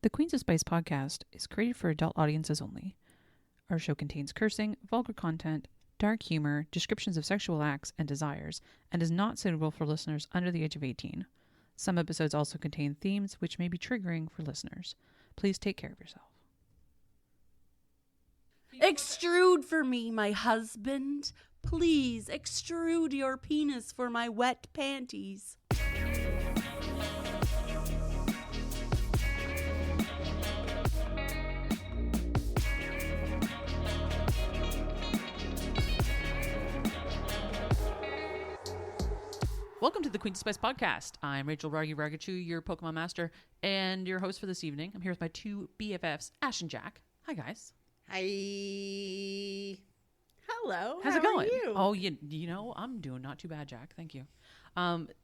The Queens of Spice podcast is created for adult audiences only. Our show contains cursing, vulgar content, dark humor, descriptions of sexual acts and desires, and is not suitable for listeners under the age of 18. Some episodes also contain themes which may be triggering for listeners. Please take care of yourself. Extrude for me, my husband. Please extrude your penis for my wet panties. Welcome to the Queens of Spice podcast. I'm Rachel Ragachu, your Pokemon master, and your host for this evening. I'm here with my two BFFs, Ash and Jack. Hi, guys. Hi. Hello. How's it how going? Are you? Oh, you know, I'm doing not too bad, Jack. Thank you.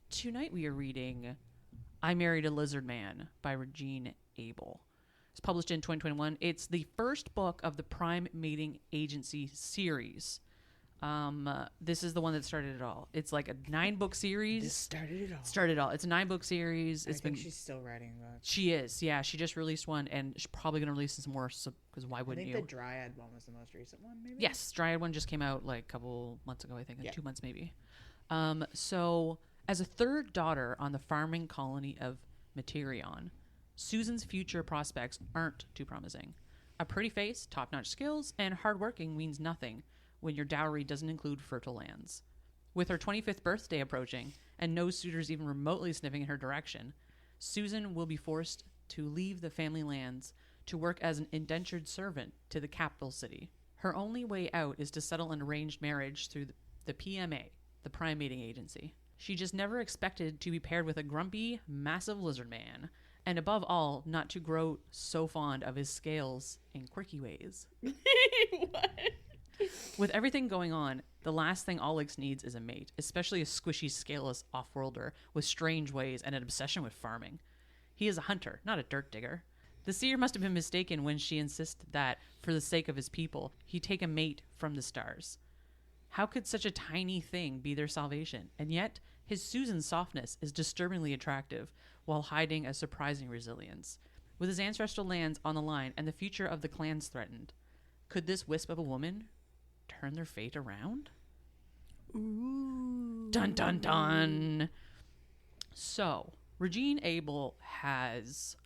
Tonight we are reading I Married a Lizardman by Regine Able. It's published in 2021. It's the first book of the Prime Mating Agency series. This is the one that started it all. It's like a 9-book series. This started it all. It's a 9-book series. I think she's still writing that. She is. Yeah, she just released one, and she's probably going to release some more, because why wouldn't you? I think the Dryad one was the most recent one, maybe? Yes, Dryad one just came out like a couple months ago, I think. Yeah. 2 months maybe. So, as a third daughter on the farming colony of Materion, Susan's future prospects aren't too promising. A pretty face, top-notch skills, and hardworking means nothing when your dowry doesn't include fertile lands. With her 25th birthday approaching, and no suitors even remotely sniffing in her direction, Susan will be forced to leave the family lands to work as an indentured servant to the capital city. Her only way out is to settle an arranged marriage through the PMA, the Prime Mating Agency. She just never expected to be paired with a grumpy, massive lizard man, and above all, not to grow so fond of his scales and quirky ways. What? With everything going on, the last thing Olix needs is a mate, especially a squishy, scaleless off-worlder with strange ways and an obsession with farming. He is a hunter, not a dirt digger. The seer must have been mistaken when she insisted that, for the sake of his people, he take a mate from the stars. How could such a tiny thing be their salvation? And yet, his Susan's softness is disturbingly attractive, while hiding a surprising resilience. With his ancestral lands on the line and the future of the clans threatened, could this wisp of a woman turn their fate around? Ooh. Dun dun dun. So, Regine Able has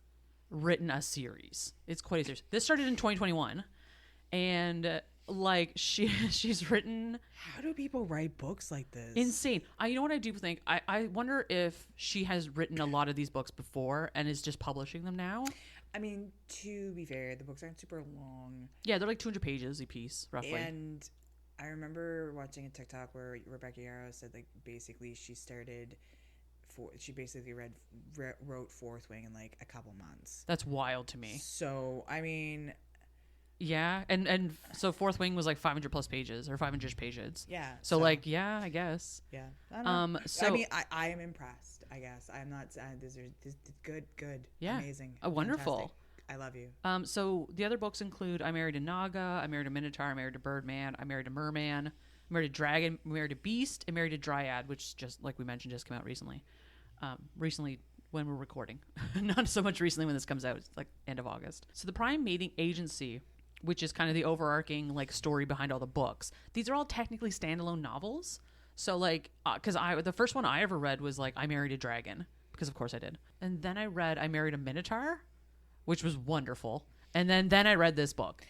written a series. It's quite a series. This started in 2021, and she's written. How do people write books like this? Insane. You know what I do think? I wonder if she has written a lot of these books before and is just publishing them now. I mean, to be fair, the books aren't super long. Yeah, they're like 200 pages a piece, roughly. And I remember watching a TikTok where Rebecca Yarrow said, like, basically she basically wrote Fourth Wing in like a couple months. That's wild to me. So, I mean, yeah, and so Fourth Wing was like 500 plus pages or 500 pages. yeah. So like, yeah, I guess. Yeah. I don't know. So I mean, I am impressed, I guess. I'm not this is good. Yeah. Amazing. Wonderful. Fantastic. I love you. So the other books include I Married a Naga, I Married a Minotaur, I Married a Birdman, I Married a Merman, I Married a Dragon, I Married a Beast, I Married a Dryad, which just like we mentioned just came out recently. Recently when we're recording. Not so much recently when this comes out. It's like end of August. So the Prime Mating Agency, which is kind of the overarching like story behind all the books. These are all technically standalone novels. So like, because the first one I ever read was like I Married a Dragon, because of course I did. And then I read I Married a Minotaur, which was wonderful. And then I read this book.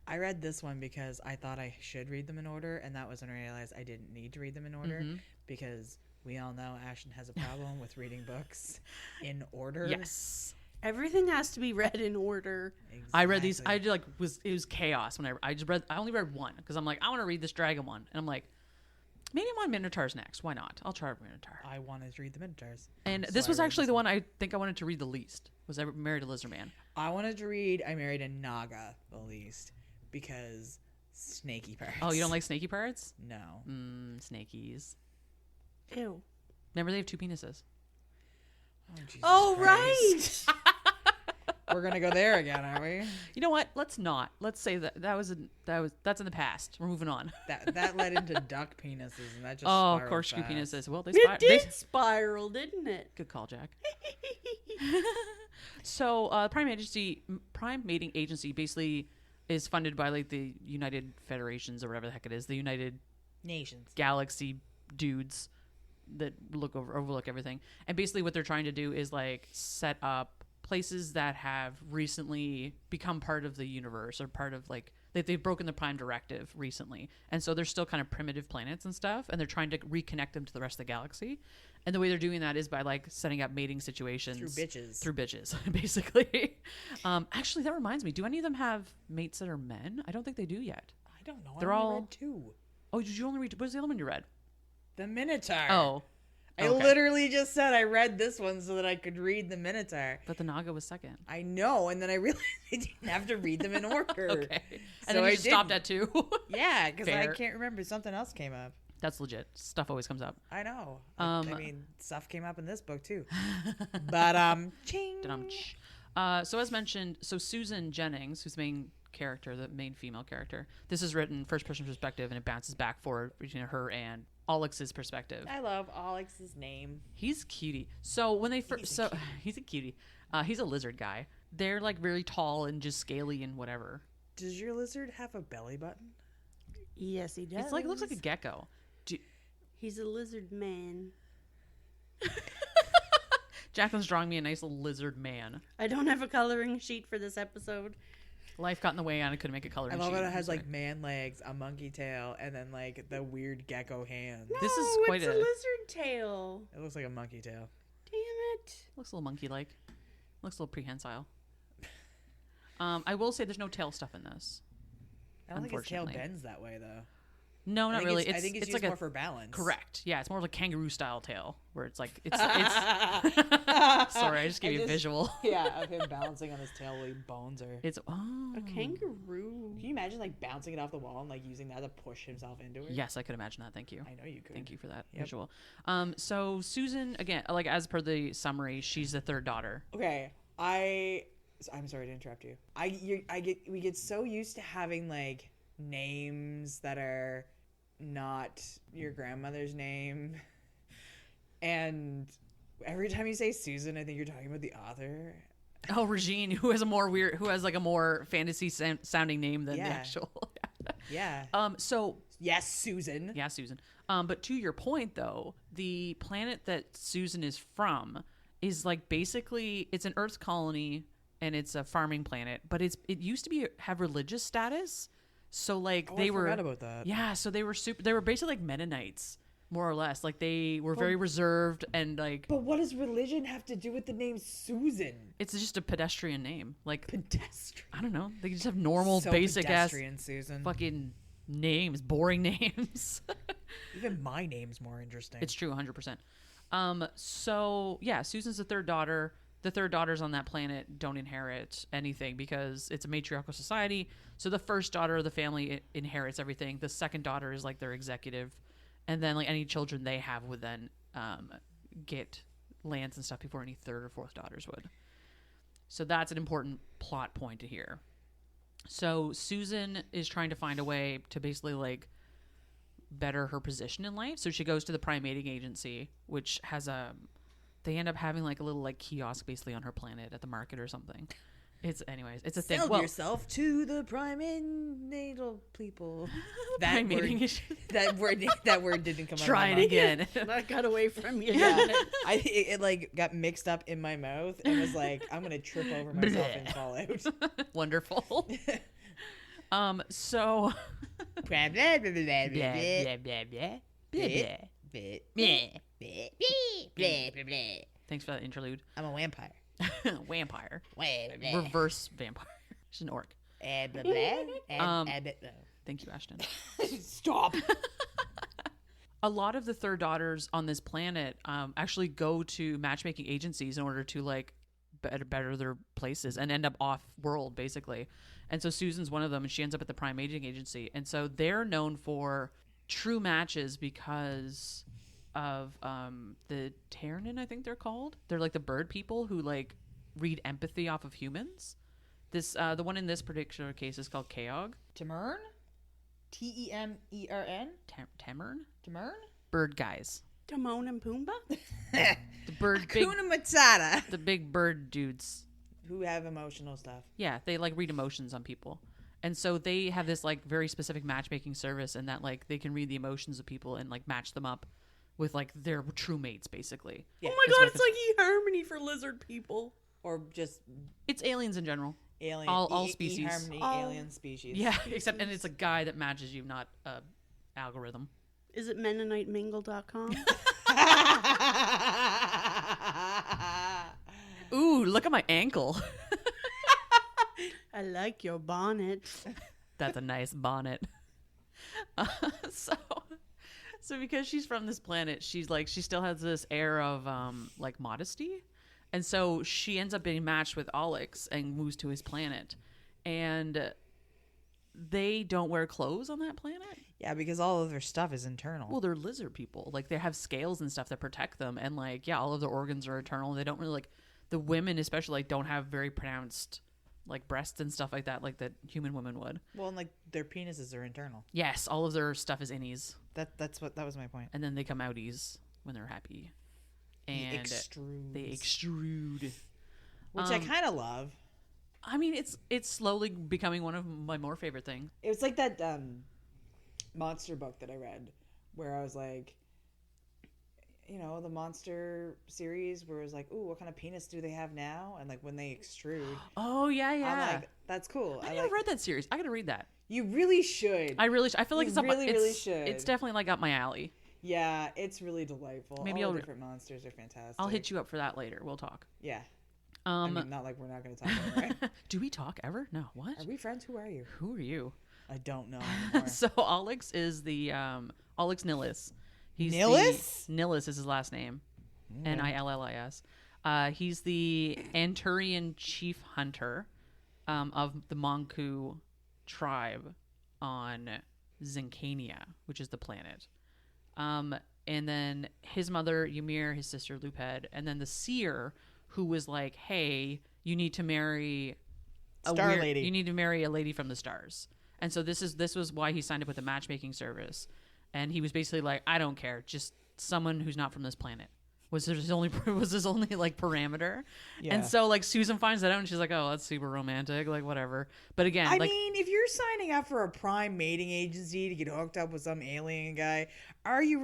I read this one because I thought I should read them in order, and that was when I realized I didn't need to read them in order, because we all know Ashton has a problem with reading books in order. Yes. Everything has to be read in order. Exactly. I read these. It was chaos when I only read one because I'm like, I want to read this dragon one, and I'm like, maybe I want Minotaurs next. Why not? I'll try Minotaur. I wanted to read the Minotaurs. And So this was I read actually this the one I think I wanted to read the least. Was I Married a Lizardman? I wanted to read I Married a Naga the least because snaky parts. Oh, you don't like snaky parts? No. Snakies. Ew. Remember, they have 2 penises. Oh, Jesus Oh, Christ. right. We're gonna go there again, are we? You know what? Let's not. Let's say that's in the past. We're moving on. That led into duck penises, and that just Oh, spiraled corkscrew fast. penises. Well, they It did spiral, didn't it? Good call, Jack. So Prime Mating Agency basically is funded by like the United Federations or whatever the heck it is, the United Nations. Galaxy dudes that overlook everything. And basically what they're trying to do is like set up places that have recently become part of the universe or part of like they've broken the Prime Directive recently. And so they're still kind of primitive planets and stuff, and they're trying to reconnect them to the rest of the galaxy. And the way they're doing that is by like setting up mating situations through bitches basically. Actually, that reminds me, do any of them have mates that are men? I don't think they do yet. I don't know. They're I only all read 2. Oh, did you only read? What was the other one you read? The Minotaur. Oh, I literally just said I read this one so that I could read the Minotaur. But the Naga was second. I know, and then I realized I didn't have to read them in order. Okay. And So then you I just stopped at 2. Yeah, because I Fair. can't remember. Something else came up. That's legit. Stuff always comes up. I know. I mean, stuff came up in this book too. But ching. So as mentioned, Susan Jennings, who's the main character, the main female character, this is written first person perspective, and it bounces back forward between her and Olix's perspective. I love Olix's name. He's cutie. So when they first, he's a cutie. He's a lizard guy. They're like really tall and just scaly and whatever. Does your lizard have a belly button? Yes, he does. It's like, it looks like a gecko. He's a lizard man. Jacqueline's drawing me a nice little lizard man. I don't have a coloring sheet for this episode. Life got in the way and I couldn't make a coloring sheet. I love how it has like man legs, a monkey tail, and then like the weird gecko hands. This is quite it's a lizard tail. It looks like a monkey tail. Damn it. Looks a little monkey-like. Looks a little prehensile. I will say there's no tail stuff in this. I don't think his tail Unfortunately. bends that way though. No, not really. I think it's used like more for balance. Correct. Yeah, it's more like kangaroo style tail, where it's like it's. Sorry, I just gave you a visual. Yeah, of him balancing on his tail while he bones her. It's A kangaroo. Can you imagine like bouncing it off the wall and like using that to push himself into it? Yes, I could imagine that. Thank you. I know you could. Thank you for that Yep. visual. So Susan, again, like as per the summary, she's the third daughter. Okay, I'm sorry to interrupt you. We get so used to having like names that are not your grandmother's name, and every time you say Susan, I think you're talking about the author. Oh, Regine, who has a more fantasy sounding name than the actual. Yeah. So yes, Susan. yeah, Susan. But to your point though, the planet that Susan is from is like basically it's an Earth colony and it's a farming planet, but it used to have religious status. So like I forgot about that. Yeah, so they were basically like Mennonites, more or less. Like they were very reserved and like. But what does religion have to do with the name Susan? It's just a pedestrian name. Like Pedestrian. I don't know. They just have normal, So basic ass pedestrian, Susan. fucking names, boring names. Even my name's more interesting. It's true, 100%. So yeah, Susan's the third daughter. The third daughters on that planet don't inherit anything because it's a matriarchal society. So the first daughter of the family inherits everything. The second daughter is like their executive, and then like any children they have would then get lands and stuff before any third or fourth daughters would. So that's an important plot point to hear. So Susan is trying to find a way to basically like better her position in life. So she goes to the Prime Mating Agency, which has they end up having like a little like kiosk basically on her planet at the market or something. It's a thing. Sell yourself to the primenatal people. Prime mating. That word didn't come out. Try it again. That got away from you. Yeah, it like got mixed up in my mouth and was like, I'm gonna trip over myself and fall out. Wonderful. So. Blah, blah, blah, blah, blah, blah, blah, blah, blah. Thanks for that interlude. I'm a vampire. Vampire. Blah, Reverse vampire. She's an orc. blah, blah, Thank you, Ashton. Stop. A lot of the third daughters on this planet actually go to matchmaking agencies in order to like better their places and end up off world basically. And so Susan's one of them, and she ends up at the Prime Mating Agency. And so they're known for true matches because of the Ternan, I think they're called. They're like the bird people who like read empathy off of humans. This the one in this particular case is called Keog. Temern? Temern? Temern? Bird guys. Timon and Pumbaa? The bird Hakuna Matata. the big bird dudes. who have emotional stuff. Yeah, they like read emotions on people. And so they have this like very specific matchmaking service, and that like they can read the emotions of people and like match them up with like their true mates, basically. Yeah. Oh my god, it's like eHarmony for lizard people. Or just It's aliens in general. alien, all species. eHarmony, alien species. Yeah, except and it's a guy that matches you, not a algorithm. Is it MennoniteMingle.com? Ooh, look at my ankle. I like your bonnet. That's a nice bonnet. So because she's from this planet, she's like she still has this air of like modesty, and so she ends up being matched with Olix and moves to his planet, and they don't wear clothes on that planet. Yeah, because all of their stuff is internal. Well, they're lizard people. Like they have scales and stuff that protect them, and like yeah, all of their organs are internal. They don't really like the women, especially like don't have very pronounced like breasts and stuff like that human women would. Well, and like their penises are internal. Yes, all of their stuff is innies. That was my point. And then they come outies when they're happy. And they extrude. Which I kind of love. I mean, it's slowly becoming one of my more favorite things. It was like that monster book that I read where I was like, you know, the monster series where it was like, ooh, what kind of penis do they have now? And like when they extrude. Oh, yeah. I'm like, that's cool. I never read that series. I got to read that. You really should. I feel like really should. It's definitely like up my alley. Yeah, it's really delightful. Maybe all the different monsters are fantastic. I'll hit you up for that later. We'll talk. Yeah. I mean, not like we're not going to talk about it, right? Do we talk ever? No. What? Are we friends? Who are you? Who are you? I don't know anymore. So Olix is the Olix Nillis. Nillis? Nillis is his last name. Nillis. He's the Anturian chief hunter of the Monku tribe on Zincania, which is the planet. And then his mother, Ymir, his sister, Luped, and then the seer, who was like, hey, you need to marry lady. You need to marry a lady from the stars. And so this was why he signed up with a matchmaking service. And he was basically like, I don't care, just someone who's not from this planet. Was his only like parameter. Yeah. And so like Susan finds that out and she's like, oh, that's super romantic, like whatever. But again, I mean, if you're signing up for a prime mating agency to get hooked up with some alien guy, are you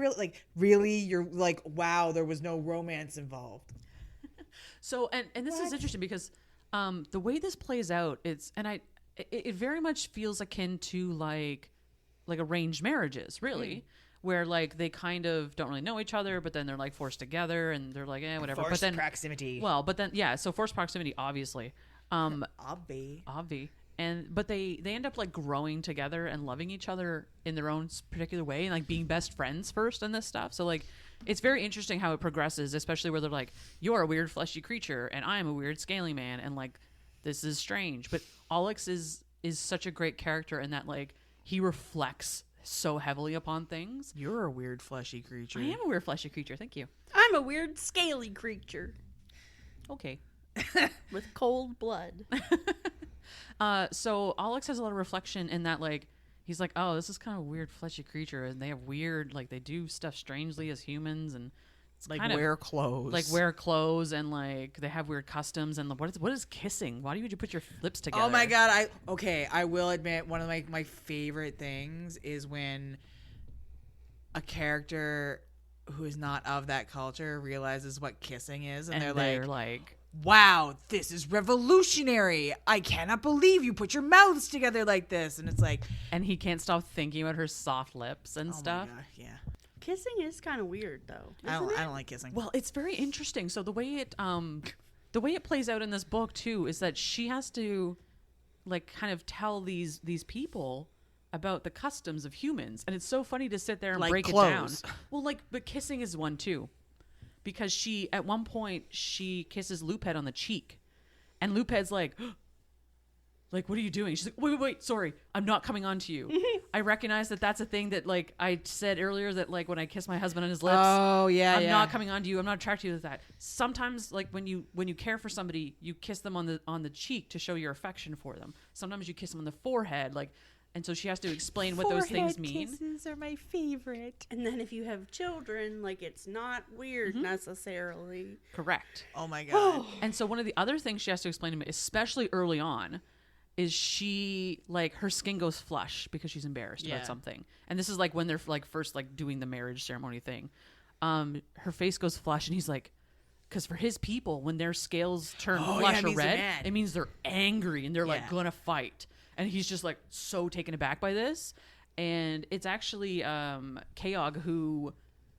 really you're like, wow, there was no romance involved. So and this is interesting because the way this plays out, it very much feels akin to like arranged marriages, really. Where like they kind of don't really know each other, but then they're like forced together and they're like, whatever. Forced but then proximity. Well, but then so forced proximity, obviously. Obvi. But they end up like growing together and loving each other in their own particular way and like being best friends first and this stuff. So like it's very interesting how it progresses, especially where they're like, you're a weird fleshy creature and I'm a weird scaly man, and like this is strange. But Olix is such a great character in that like he reflects so heavily upon things. You're a weird fleshy creature. I am a weird fleshy creature. Thank you. I'm a weird scaly creature. Okay. With cold blood. So Olix has a lot of reflection in that, like, he's like, oh, this is kind of a weird fleshy creature, and they have weird, like, they do stuff strangely as humans, and it's like kind wear of, clothes. Like wear clothes, and like they have weird customs. And what is kissing? Why would you put your lips together? Oh my god! I will admit one of my favorite things is when a character who is not of that culture realizes what kissing is, and they're like, wow, this is revolutionary. I cannot believe you put your mouths together like this. And it's like, and he can't stop thinking about her soft lips and stuff. My God, yeah. Kissing is kind of weird, though. I don't like kissing. Well, it's very interesting. So the way it plays out in this book too is that she has to like kind of tell these people about the customs of humans, and it's so funny to sit there and like break clothes. It down. Well, but kissing is one too, because she at one point she kisses Luped on the cheek, and Luped's like. Like, what are you doing? She's like, wait, sorry. I'm not coming on to you. I recognize that that's a thing that, like, I said earlier that, like, when I kiss my husband on his lips, I'm not coming on to you. I'm not attracted to that. Sometimes, like, when you care for somebody, you kiss them on the cheek to show your affection for them. Sometimes you kiss them on the forehead. Like, And so she has to explain what those things mean. Kisses are my favorite. And then if you have children, like, it's not weird necessarily. Correct. Oh my God. And so one of the other things she has to explain to me, especially early on, is she, like, her skin goes flush because she's embarrassed about something. And this is like when they're like first like doing the marriage ceremony thing. Her face goes flush, and he's like, because for his people, when their scales turn flush or red, it means they're angry and they're like gonna fight. And he's just like so taken aback by this. And it's actually Keogh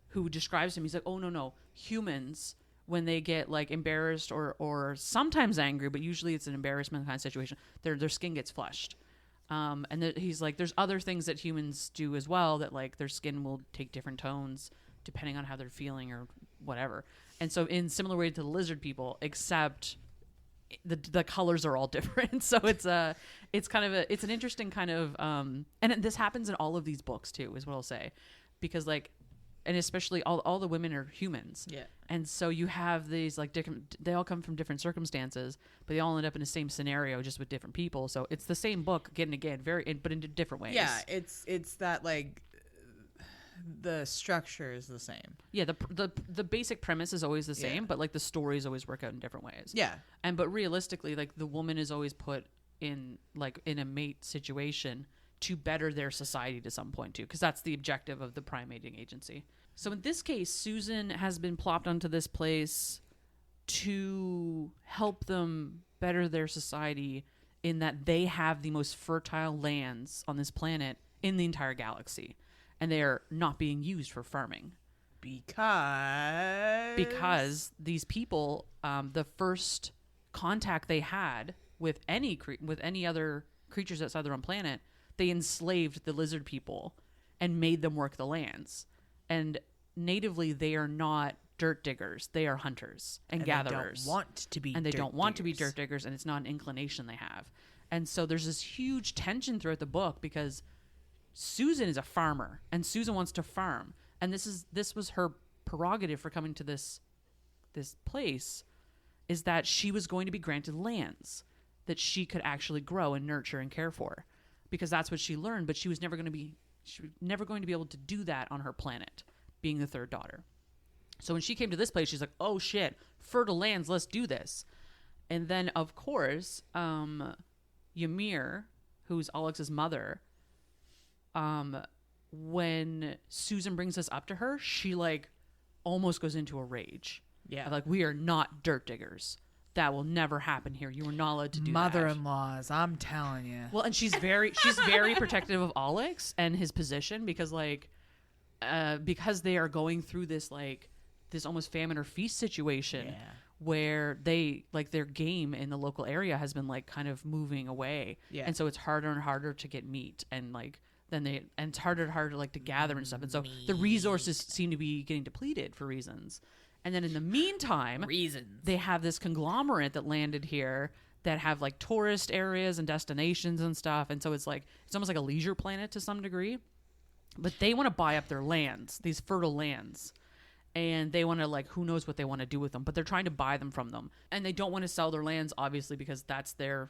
who describes him. He's like, oh no, humans, when they get like embarrassed or sometimes angry, but usually it's an embarrassment kind of situation, their skin gets flushed. And he's like, there's other things that humans do as well, that like their skin will take different tones depending on how they're feeling or whatever. And so in similar way to the lizard people, except the colors are all different. So it's an interesting kind of and this happens in all of these books too, is what I'll say, because like, and especially all the women are humans. Yeah. And so you have these like different, they all come from different circumstances, but they all end up in the same scenario just with different people. So it's the same book again and again, but in different ways. Yeah, it's that like the structure is the same. Yeah, the basic premise is always the same, but like the stories always work out in different ways. Yeah. But realistically, like the woman is always put in a mate situation to better their society to some point too, because that's the objective of the primating agency. So in this case, Susan has been plopped onto this place to help them better their society, in that they have the most fertile lands on this planet in the entire galaxy, and they are not being used for farming. Because these people, the first contact they had with any other creatures outside their own planet, they enslaved the lizard people and made them work the lands. And natively, they are not dirt diggers; they are hunters and gatherers. They don't want to be. And they don't want to be dirt diggers, and it's not an inclination they have. And so there's this huge tension throughout the book, because Susan is a farmer, and Susan wants to farm, and this was her prerogative for coming to this place, is that she was going to be granted lands that she could actually grow and nurture and care for, because that's what she learned. But she was never going to be able to do that on her planet, being the third daughter. So when she came to this place, she's like, oh shit, fertile lands, let's do this. And then of course, Ymir, who's Olix's mother, when Susan brings this up to her, she like almost goes into a rage. Yeah. Like, we are not dirt diggers. That will never happen here. You are not allowed to do that. Mother-in-laws, I'm telling you. Well, and she's very protective of Olix and his position, because like, because they are going through this almost famine or feast situation, where they like their game in the local area has been like kind of moving away. Yeah. And so it's harder and harder to get meat, and like and it's harder and harder like to gather and stuff. And so the resources seem to be getting depleted for reasons. And then in the meantime, they have this conglomerate that landed here that have like tourist areas and destinations and stuff. And so it's almost like a leisure planet to some degree. But they want to buy up their lands, these fertile lands. And they want to, like, who knows what they want to do with them. But they're trying to buy them from them. And they don't want to sell their lands, obviously, because that's their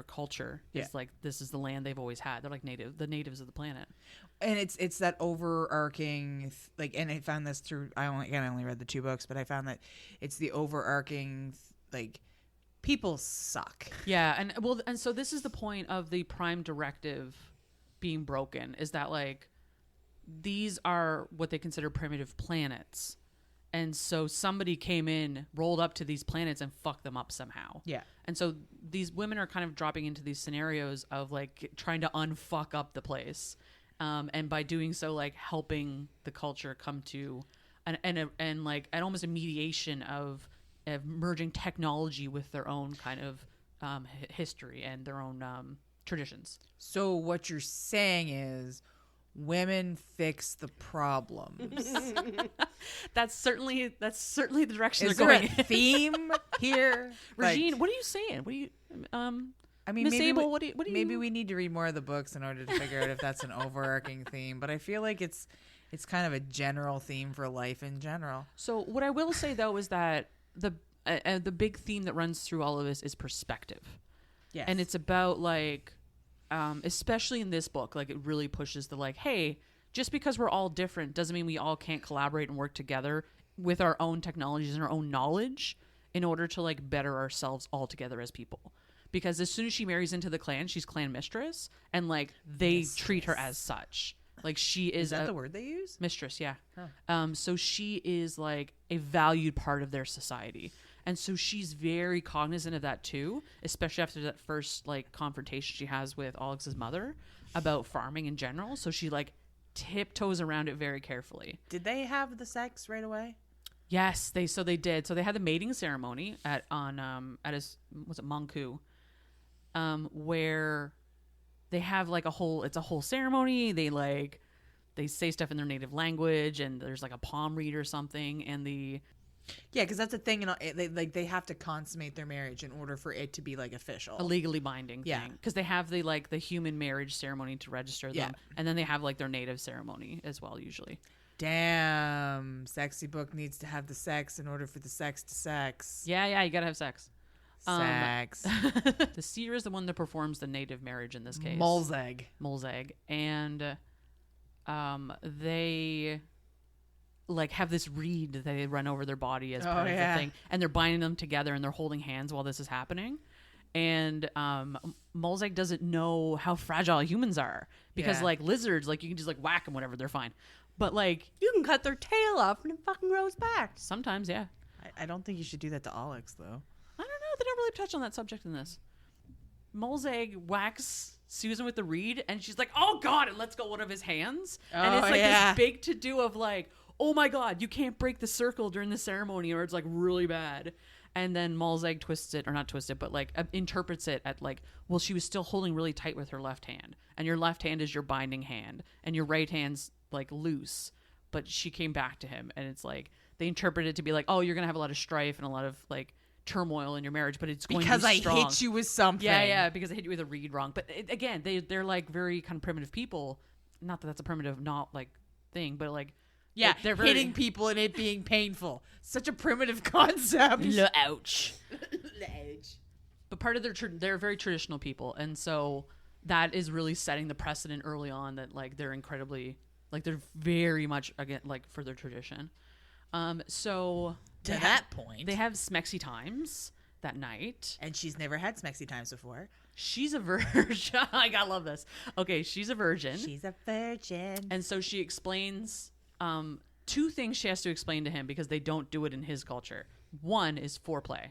culture. It's like, this is the land they've always had. They're like the natives of the planet. And it's that overarching, like, and I found this through, I only read the 2 books, but I found that it's the overarching, like, people suck. Yeah, and so this is the point of the Prime Directive being broken, is that, like, these are what they consider primitive planets. And so somebody came in, rolled up to these planets, and fucked them up somehow. Yeah. And so these women are kind of dropping into these scenarios of, like, trying to unfuck up the place. And by doing so, like, helping the culture come to and like almost a mediation of merging technology with their own kind of history and their own traditions. So what you're saying is, women fix the problems. That's certainly the direction Is they're there going. a theme here? Regine, Like, what are you saying? What do you I mean, Miss maybe Able, we, what do you maybe we need to read more of the books in order to figure out if that's an overarching theme. But I feel like it's kind of a general theme for life in general. So what I will say though is that the big theme that runs through all of this is perspective. Yes. And it's about like especially in this book, like it really pushes the like, hey, just because we're all different doesn't mean we all can't collaborate and work together with our own technologies and our own knowledge in order to like better ourselves all together as people. Because as soon as she marries into the clan, she's clan mistress, and like they treat her as such. Like she is that the word they use? Mistress, yeah. Oh. So she is like a valued part of their society. And so she's very cognizant of that too, especially after that first like confrontation she has with Olix's mother about farming in general. So she like tiptoes around it very carefully. Did they have the sex right away? Yes, they did. So they had the mating ceremony at his, was it Monku, where they have like it's a whole ceremony. They say stuff in their native language, and there's like a palm read or something, and yeah, because that's a thing. They have to consummate their marriage in order for it to be like official, a legally binding thing. Because they have the human marriage ceremony to register them, and then they have like their native ceremony as well usually. Damn, sexy book needs to have the sex in order for the sex to sex. Yeah, you gotta have sex. Sex. The seer is the one that performs the native marriage in this case. Molzeg. And they like have this reed that they run over their body as part of the thing. And they're binding them together and they're holding hands while this is happening. And Molzeg doesn't know how fragile humans are. Because like lizards, like you can just like whack them, whatever, they're fine. But like You can cut their tail off and it fucking grows back. sometimes, yeah. I don't think you should do that to Olix, though. I don't know. They don't really touch on that subject in this. Molzeg whacks Susan with the reed, and she's like, "Oh God!" and lets go one of his hands, and it's like this big to do of like, "Oh my God, you can't break the circle during the ceremony, or it's like really bad." And then Molzeg twists it, or not twists it, but like interprets it at like, well, she was still holding really tight with her left hand, and your left hand is your binding hand, and your right hand's like loose, but she came back to him, and it's like they interpret it to be like, oh, you're gonna have a lot of strife and a lot of like turmoil in your marriage, but it's going because to be strong. I hit you with something. Yeah, because I hit you with a reed wrong. But again, they're like very kind of primitive people. Not that that's a primitive not like thing, but like they're very... hitting people and it being painful. Such a primitive concept. Ouch. But part of they're very traditional people, and so that is really setting the precedent early on that like they're incredibly like they're very much again like for their tradition. So to that point, they have smexy times that night, and she's never had smexy times before. She's a virgin. I gotta love this. Okay, she's a virgin. She's a virgin, and so she explains two things she has to explain to him because they don't do it in his culture. One is foreplay.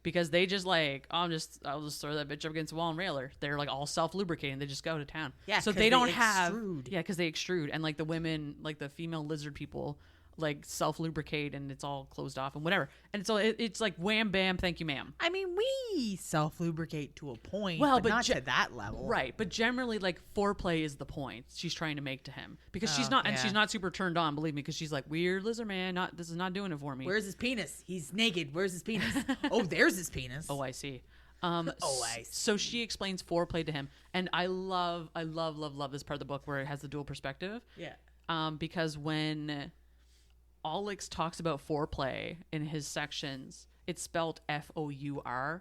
Because they just like, I'll just throw that bitch up against the wall and rail her. They're like all self-lubricating. They just go to town. Yeah, so they don't have. Yeah, because they extrude, and like the women, like the female lizard people, like self-lubricate, and it's all closed off and whatever. And so it's like wham bam, thank you, ma'am. I mean, we self-lubricate to a point, but not to that level, right? But generally, like foreplay is the point she's trying to make to him because she's not, and she's not super turned on. Believe me, because she's like, weird Lizardman. This is not doing it for me. Where's his penis? He's naked. Where's his penis? Oh, there's his penis. Oh, I see. So she explains foreplay to him, and I love this part of the book where it has the dual perspective. Yeah. Because when Olix talks about foreplay in his sections, it's spelled Fourplay.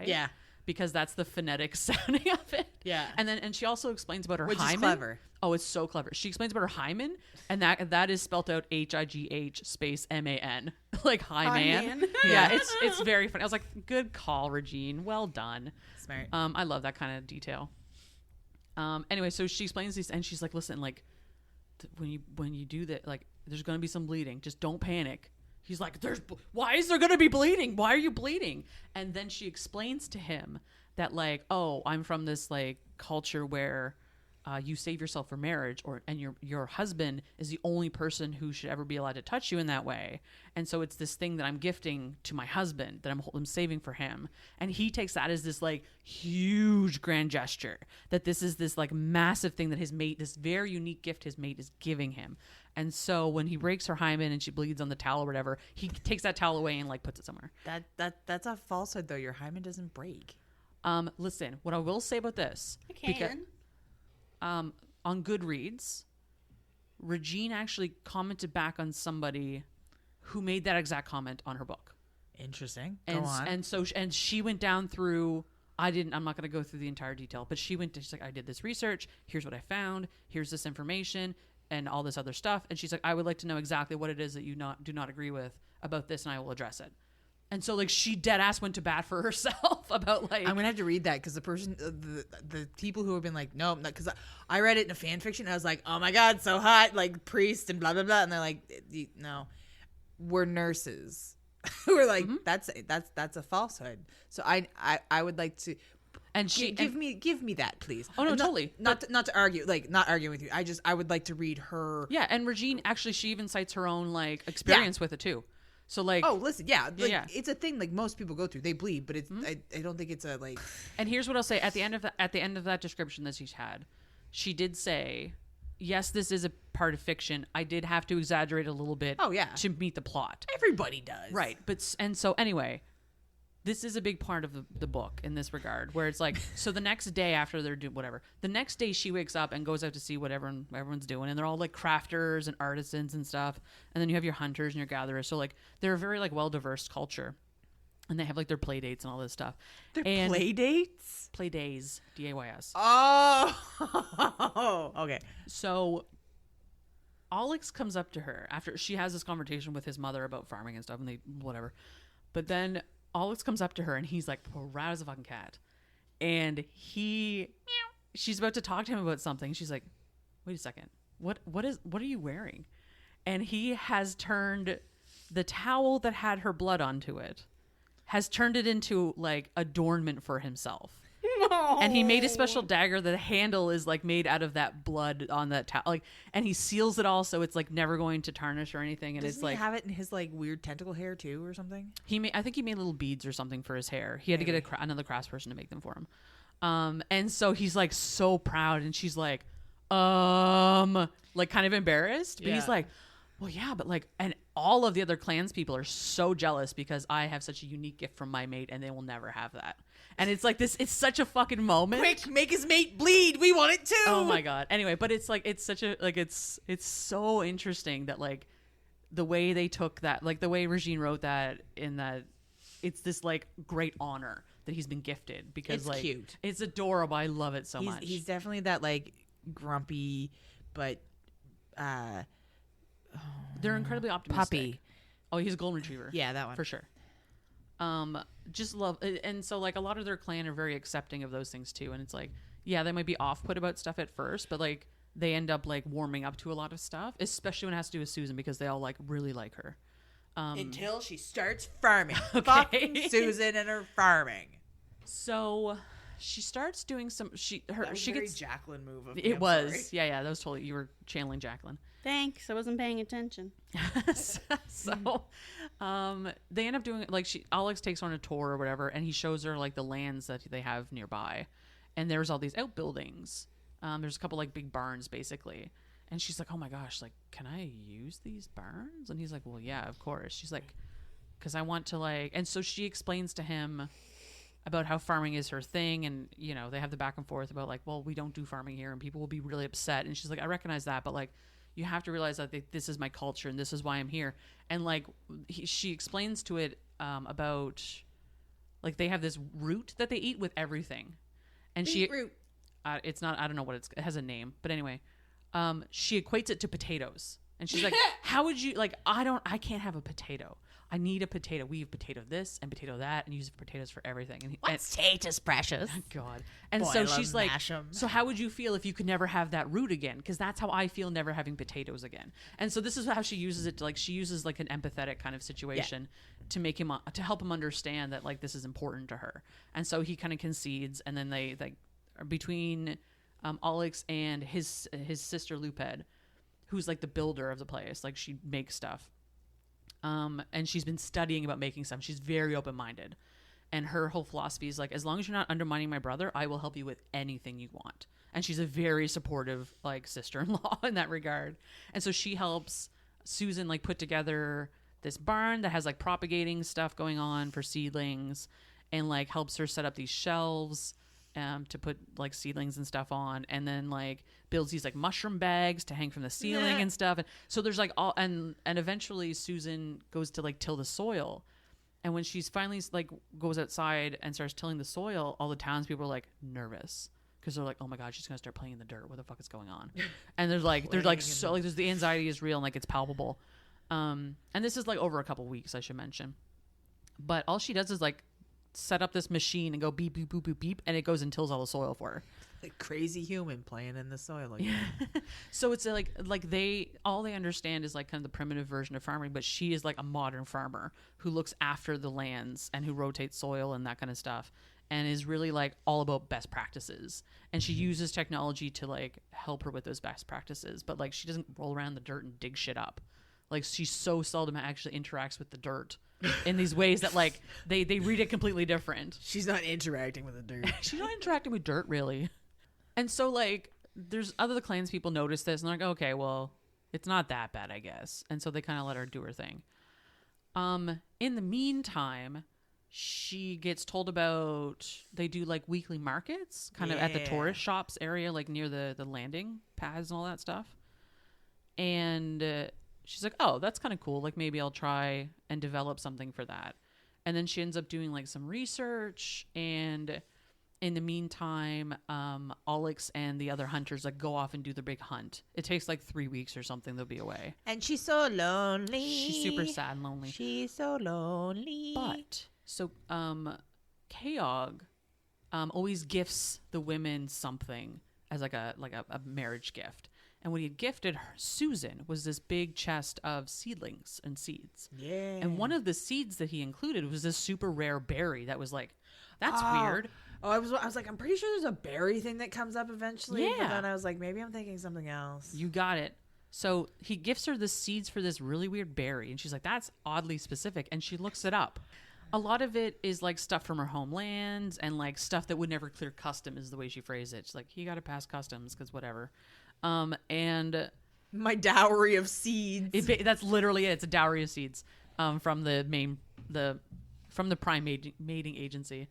Yeah. Because that's the phonetic sounding of it. Yeah. And she also explains about her hymen. Which is clever. Oh, it's so clever. She explains about her hymen, and that is spelled out HIGH space MAN. Like hyman. Yeah, it's very funny. I was like, good call, Regine. Well done. Smart. I love that kind of detail. Anyway, so she explains these, and she's like, listen, like when you do that, like there's going to be some bleeding. Just don't panic. He's like, why is there going to be bleeding? Why are you bleeding? And then she explains to him that like, oh, I'm from this like culture where you save yourself for marriage, and your husband is the only person who should ever be allowed to touch you in that way. And so it's this thing that I'm gifting to my husband that I'm saving for him. And he takes that as this like huge grand gesture, that this is this like massive thing that his mate, this very unique gift his mate is giving him. And so when he breaks her hymen and she bleeds on the towel or whatever, he takes that towel away and like puts it somewhere. That's a falsehood though. Your hymen doesn't break. Listen, what I will say about this, I can. on Goodreads, Regine actually commented back on somebody who made that exact comment on her book. Interesting. And, Go on. And so she went down through I'm not going to go through the entire detail, but she's like, I did this research. Here's what I found. Here's this information and all this other stuff. And she's like, I would like to know exactly what it is that you do not agree with about this, and I will address it. And so, like, she dead ass went to bat for herself about, like... I'm going to have to read that because the person, the people who have been like, no, because I read it in a fan fiction. And I was like, oh my God, so hot, like priest and blah, blah, blah. And they're like, no, we're nurses. We're like, that's a falsehood. So I would like to... And give me that, please. Oh, no, totally. Not to argue, like, not arguing with you. I would like to read her... Yeah, and Regine, actually, she even cites her own, like, experience with it, too. So, like... Oh, listen, it's a thing, like, most people go through. They bleed, but it's I don't think it's a, like... And here's what I'll say. At the end of that description that she's had, she did say, yes, this is a part of fiction. I did have to exaggerate a little bit to meet the plot. Everybody does. Right. And so, anyway... This is a big part of the book in this regard, where it's like, so the next day after they're doing whatever, the next day she wakes up and goes out to see what everyone's doing, and they're all like crafters and artisans and stuff, and then you have your hunters and your gatherers. So like they're a very like well diverse culture, and they have like their play dates and all this stuff. Play dates, play days, DAYS. Oh, okay. So Olix comes up to her after she has this conversation with his mother about farming and stuff, and they whatever, but then Olix comes up to her and he's like proud as a fucking cat, and she's about to talk to him about something. She's like, wait a second, what are you wearing? And he has turned the towel that had her blood onto it, has turned it into like adornment for himself. No. And he made a special dagger. The handle is like made out of that blood on that towel, like, and he seals it all so it's like never going to tarnish or anything. And Doesn't it's like he have it in his like weird tentacle hair too, or something. I think he made little beads or something for his hair. He had to get another craftsperson to make them for him. And so he's like so proud, and she's like, like kind of embarrassed, but he's like, well, yeah, but like, and all of the other clans people are so jealous because I have such a unique gift from my mate, and they will never have that. And it's like this, it's such a fucking moment. Quick, make his mate bleed. We want it too. Oh my God. Anyway, but it's like, it's such a, like, it's so interesting that like the way they took that, like the way Regine wrote that in that, it's this like great honor that he's been gifted because it's like, cute. It's adorable. I love it so much. He's definitely that like grumpy, but, they're incredibly optimistic. Puppy. Oh, he's a golden retriever. Yeah, that one. For sure. Just love, and so like a lot of their clan are very accepting of those things too, and it's like, yeah, they might be off-put about stuff at first, but like they end up like warming up to a lot of stuff, especially when it has to do with Susan, because they all like really like her. Until she starts farming. Okay. Fucking Susan and her farming. So she starts doing she gets Jacqueline move of me. It I'm was sorry. yeah, that was totally, you were channeling Jacqueline. Thanks, I wasn't paying attention. So they end up doing like Olix takes her on a tour or whatever, and he shows her like the lands that they have nearby, and there's all these outbuildings. There's a couple like big barns basically, and she's like, oh my gosh, like, can I use these barns? And he's like, well, yeah, of course. She's like, because I want to like, and so she explains to him about how farming is her thing, and you know, they have the back and forth about like, well, we don't do farming here and people will be really upset, and she's like, I recognize that, but like, you have to realize that this is my culture and this is why I'm here. And like she explains to it about like they have this root that they eat with everything, and Beetroot. It's not, I don't know what it has a name, but anyway, she equates it to potatoes, and she's like, how would you like, I can't have a potato. I need a potato. We have potato this and potato that, and use potatoes for everything. And Potatoes, precious. Oh God. And Boy, so I she's love like, mashem. so how would you feel if you could never have that root again? Because that's how I feel never having potatoes again. And so this is how she uses it to like, she uses like an empathetic kind of situation to make him, to help him understand that like this is important to her. And so he kind of concedes, and then they like are between Olix and his sister Luped, who's like the builder of the place. Like she makes stuff. And she's been studying about making stuff. She's very open-minded, and her whole philosophy is like, as long as you're not undermining my brother, I will help you with anything you want. And she's a very supportive like sister-in-law in that regard. And so she helps Susan like put together this barn that has like propagating stuff going on for seedlings, and like helps her set up these shelves to put like seedlings and stuff on, and then like builds these like mushroom bags to hang from the ceiling and stuff. And so there's like all, and eventually Susan goes to like till the soil, And when she's finally like goes outside and starts tilling the soil, all the townspeople are like nervous because they're like, oh my god, she's gonna start playing in the dirt. What the fuck is going on? And there's like there's the anxiety is real and like it's palpable. And this is like over a couple weeks, I should mention. But all she does is like set up this machine and go beep beep boop boop beep, and it goes and tills all the soil for her. Like crazy human playing in the soil again. So it's like they understand is like kind of the primitive version of farming, but she is like a modern farmer who looks after the lands and who rotates soil and that kind of stuff, and is really like all about best practices. And she uses technology to like help her with those best practices, but like she doesn't roll around in the dirt and dig shit up. Like she so seldom actually interacts with the dirt in these ways that like they read it completely different. She's not interacting with the dirt. She's not interacting with dirt really. And so like there's other clans people notice this and they're like, okay, well, it's not that bad, I guess. And so they kind of let her do her thing. In the meantime, she gets told about they do like weekly markets kind of at the tourist shops area, like near the landing pads and all that stuff. And she's like, oh, that's kind of cool. Like maybe I'll try and develop something for that. And then she ends up doing like some research, and in the meantime, Olix and the other hunters like go off and do their big hunt. It takes like 3 weeks or something. They'll be away. And she's so lonely. She's super sad and lonely. She's so lonely. But so Keog always gifts the women something as like a marriage gift. And what he had gifted her, Susan, was this big chest of seedlings and seeds. Yeah. And one of the seeds that he included was this super rare berry that was like, that's weird. Oh, I was like, I'm pretty sure there's a berry thing that comes up eventually. Yeah. But then I was like, maybe I'm thinking something else. You got it. So he gifts her the seeds for this really weird berry. And she's like, that's oddly specific. And she looks it up. A lot of it is like stuff from her homeland and like stuff that would never clear custom is the way she phrased it. She's like, you got to pass customs because whatever. And my dowry of seeds. That's literally it. It's a dowry of seeds from the prime mating agency.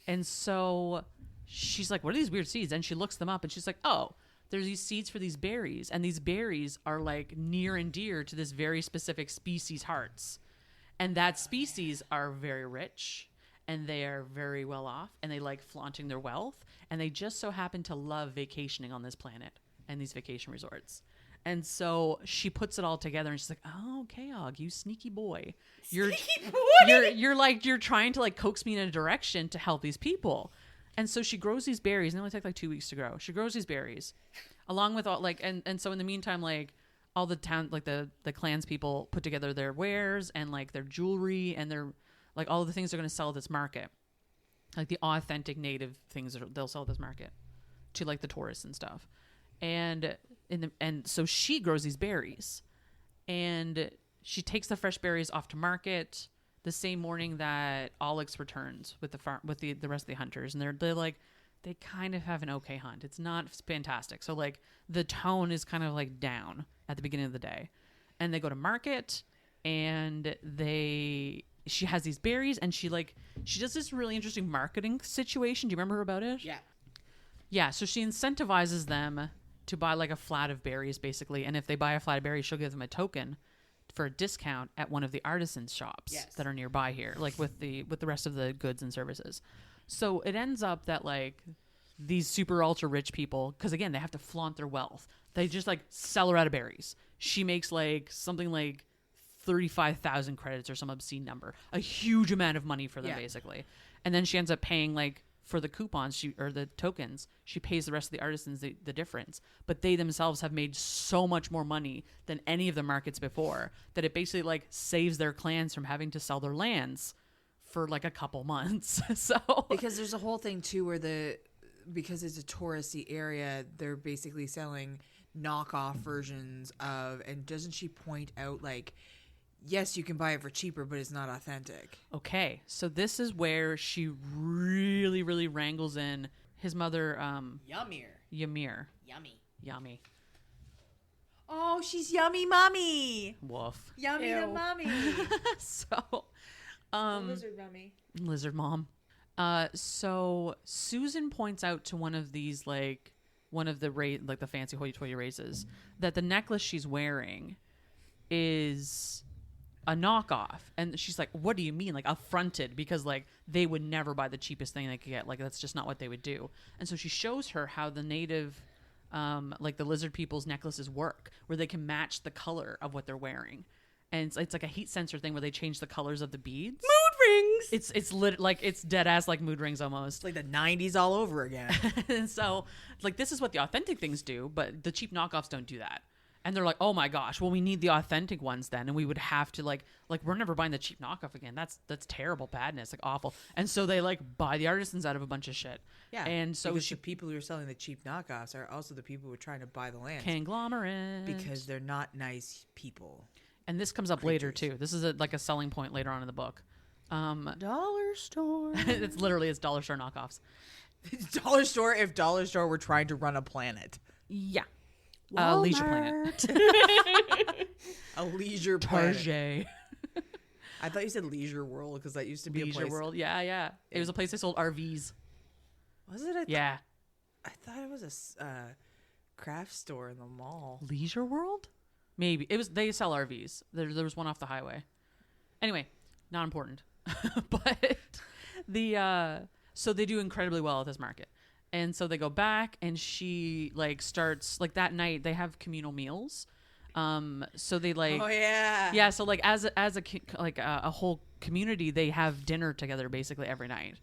And so she's like, what are these weird seeds? And she looks them up and she's like, oh, there's these seeds for these berries. And these berries are like near and dear to this very specific species hearts. And that species are very rich and they are very well off and they like flaunting their wealth. And they just so happen to love vacationing on this planet and these vacation resorts. And so she puts it all together and she's like, oh, Keog, you sneaky boy. You're trying to like coax me in a direction to help these people. And so she grows these berries, and they only take like 2 weeks to grow. She grows these berries along with all like, and so in the meantime, like all the town, like the clans people put together their wares and like their jewelry and their, like all the things they're going to sell at this market. Like the authentic native things that they'll sell at this market to like the tourists and stuff. And so she grows these berries, and she takes the fresh berries off to market the same morning that Olix returns with the rest of the hunters, and they're like, they kind of have an okay hunt. It's not fantastic. So like the tone is kind of like down at the beginning of the day, and they go to market, and she has these berries, and she does this really interesting marketing situation. Do you remember about it? Yeah. So she incentivizes them to buy like a flat of berries basically. And if they buy a flat of berries, she'll give them a token for a discount at one of the artisans shops that are nearby here, like with the rest of the goods and services. So it ends up that like these super ultra rich people, because again, they have to flaunt their wealth. They just like sell her out of berries. She makes like something like 35,000 credits or some obscene number, a huge amount of money for them basically. And then she ends up paying like, for the coupons or the tokens, she pays the rest of the artisans the difference. But they themselves have made so much more money than any of the markets before that it basically like saves their clans from having to sell their lands for like a couple months. So because there's a whole thing too where because it's a touristy area, they're basically selling knockoff versions of, and doesn't she point out like, yes, you can buy it for cheaper, but it's not authentic. Okay, so this is where she really, really wrangles in his mother, Ymir. Yummy. Oh, she's yummy mommy. Woof. Yummy to mommy. So, lizard mommy. Lizard mom. So Susan points out to one of these, like, one of the the fancy hoity-toity races, that the necklace she's wearing is a knockoff. And she's like, what do you mean? Like affronted, because like they would never buy the cheapest thing they could get. Like that's just not what they would do. And so she shows her how the native, like the lizard people's necklaces work, where they can match the color of what they're wearing. And it's like a heat sensor thing where they change the colors of the beads. Mood rings. It's dead ass like mood rings almost. It's like the 90s all over again. And so like this is what the authentic things do, but the cheap knockoffs don't do that. And they're like, oh my gosh, well we need the authentic ones then, and we would have to like we're never buying the cheap knockoff again. That's terrible badness, like awful. And so they like buy the artisans out of a bunch of shit. Yeah, and so because the people who are selling the cheap knockoffs are also the people who are trying to buy the land. Conglomerate. Because they're not nice people. And this comes up later too. This is like a selling point later on in the book. Dollar store. It's dollar store knockoffs. Dollar store if Dollar Store were trying to run a planet. Yeah. Walmart. Leisure Planet. A leisure planet. Target. I thought you said Leisure World because that used to be a Leisure place. World. Yeah. It was a place that sold RVs. Was it? Yeah. I thought it was a craft store in the mall. Leisure World? Maybe. It was. They sell RVs. There was one off the highway. Anyway, not important. But so they do incredibly well at this market. And so they go back, and she like starts like that night they have communal meals. So they like, oh yeah, yeah. So like as a whole community, they have dinner together basically every night.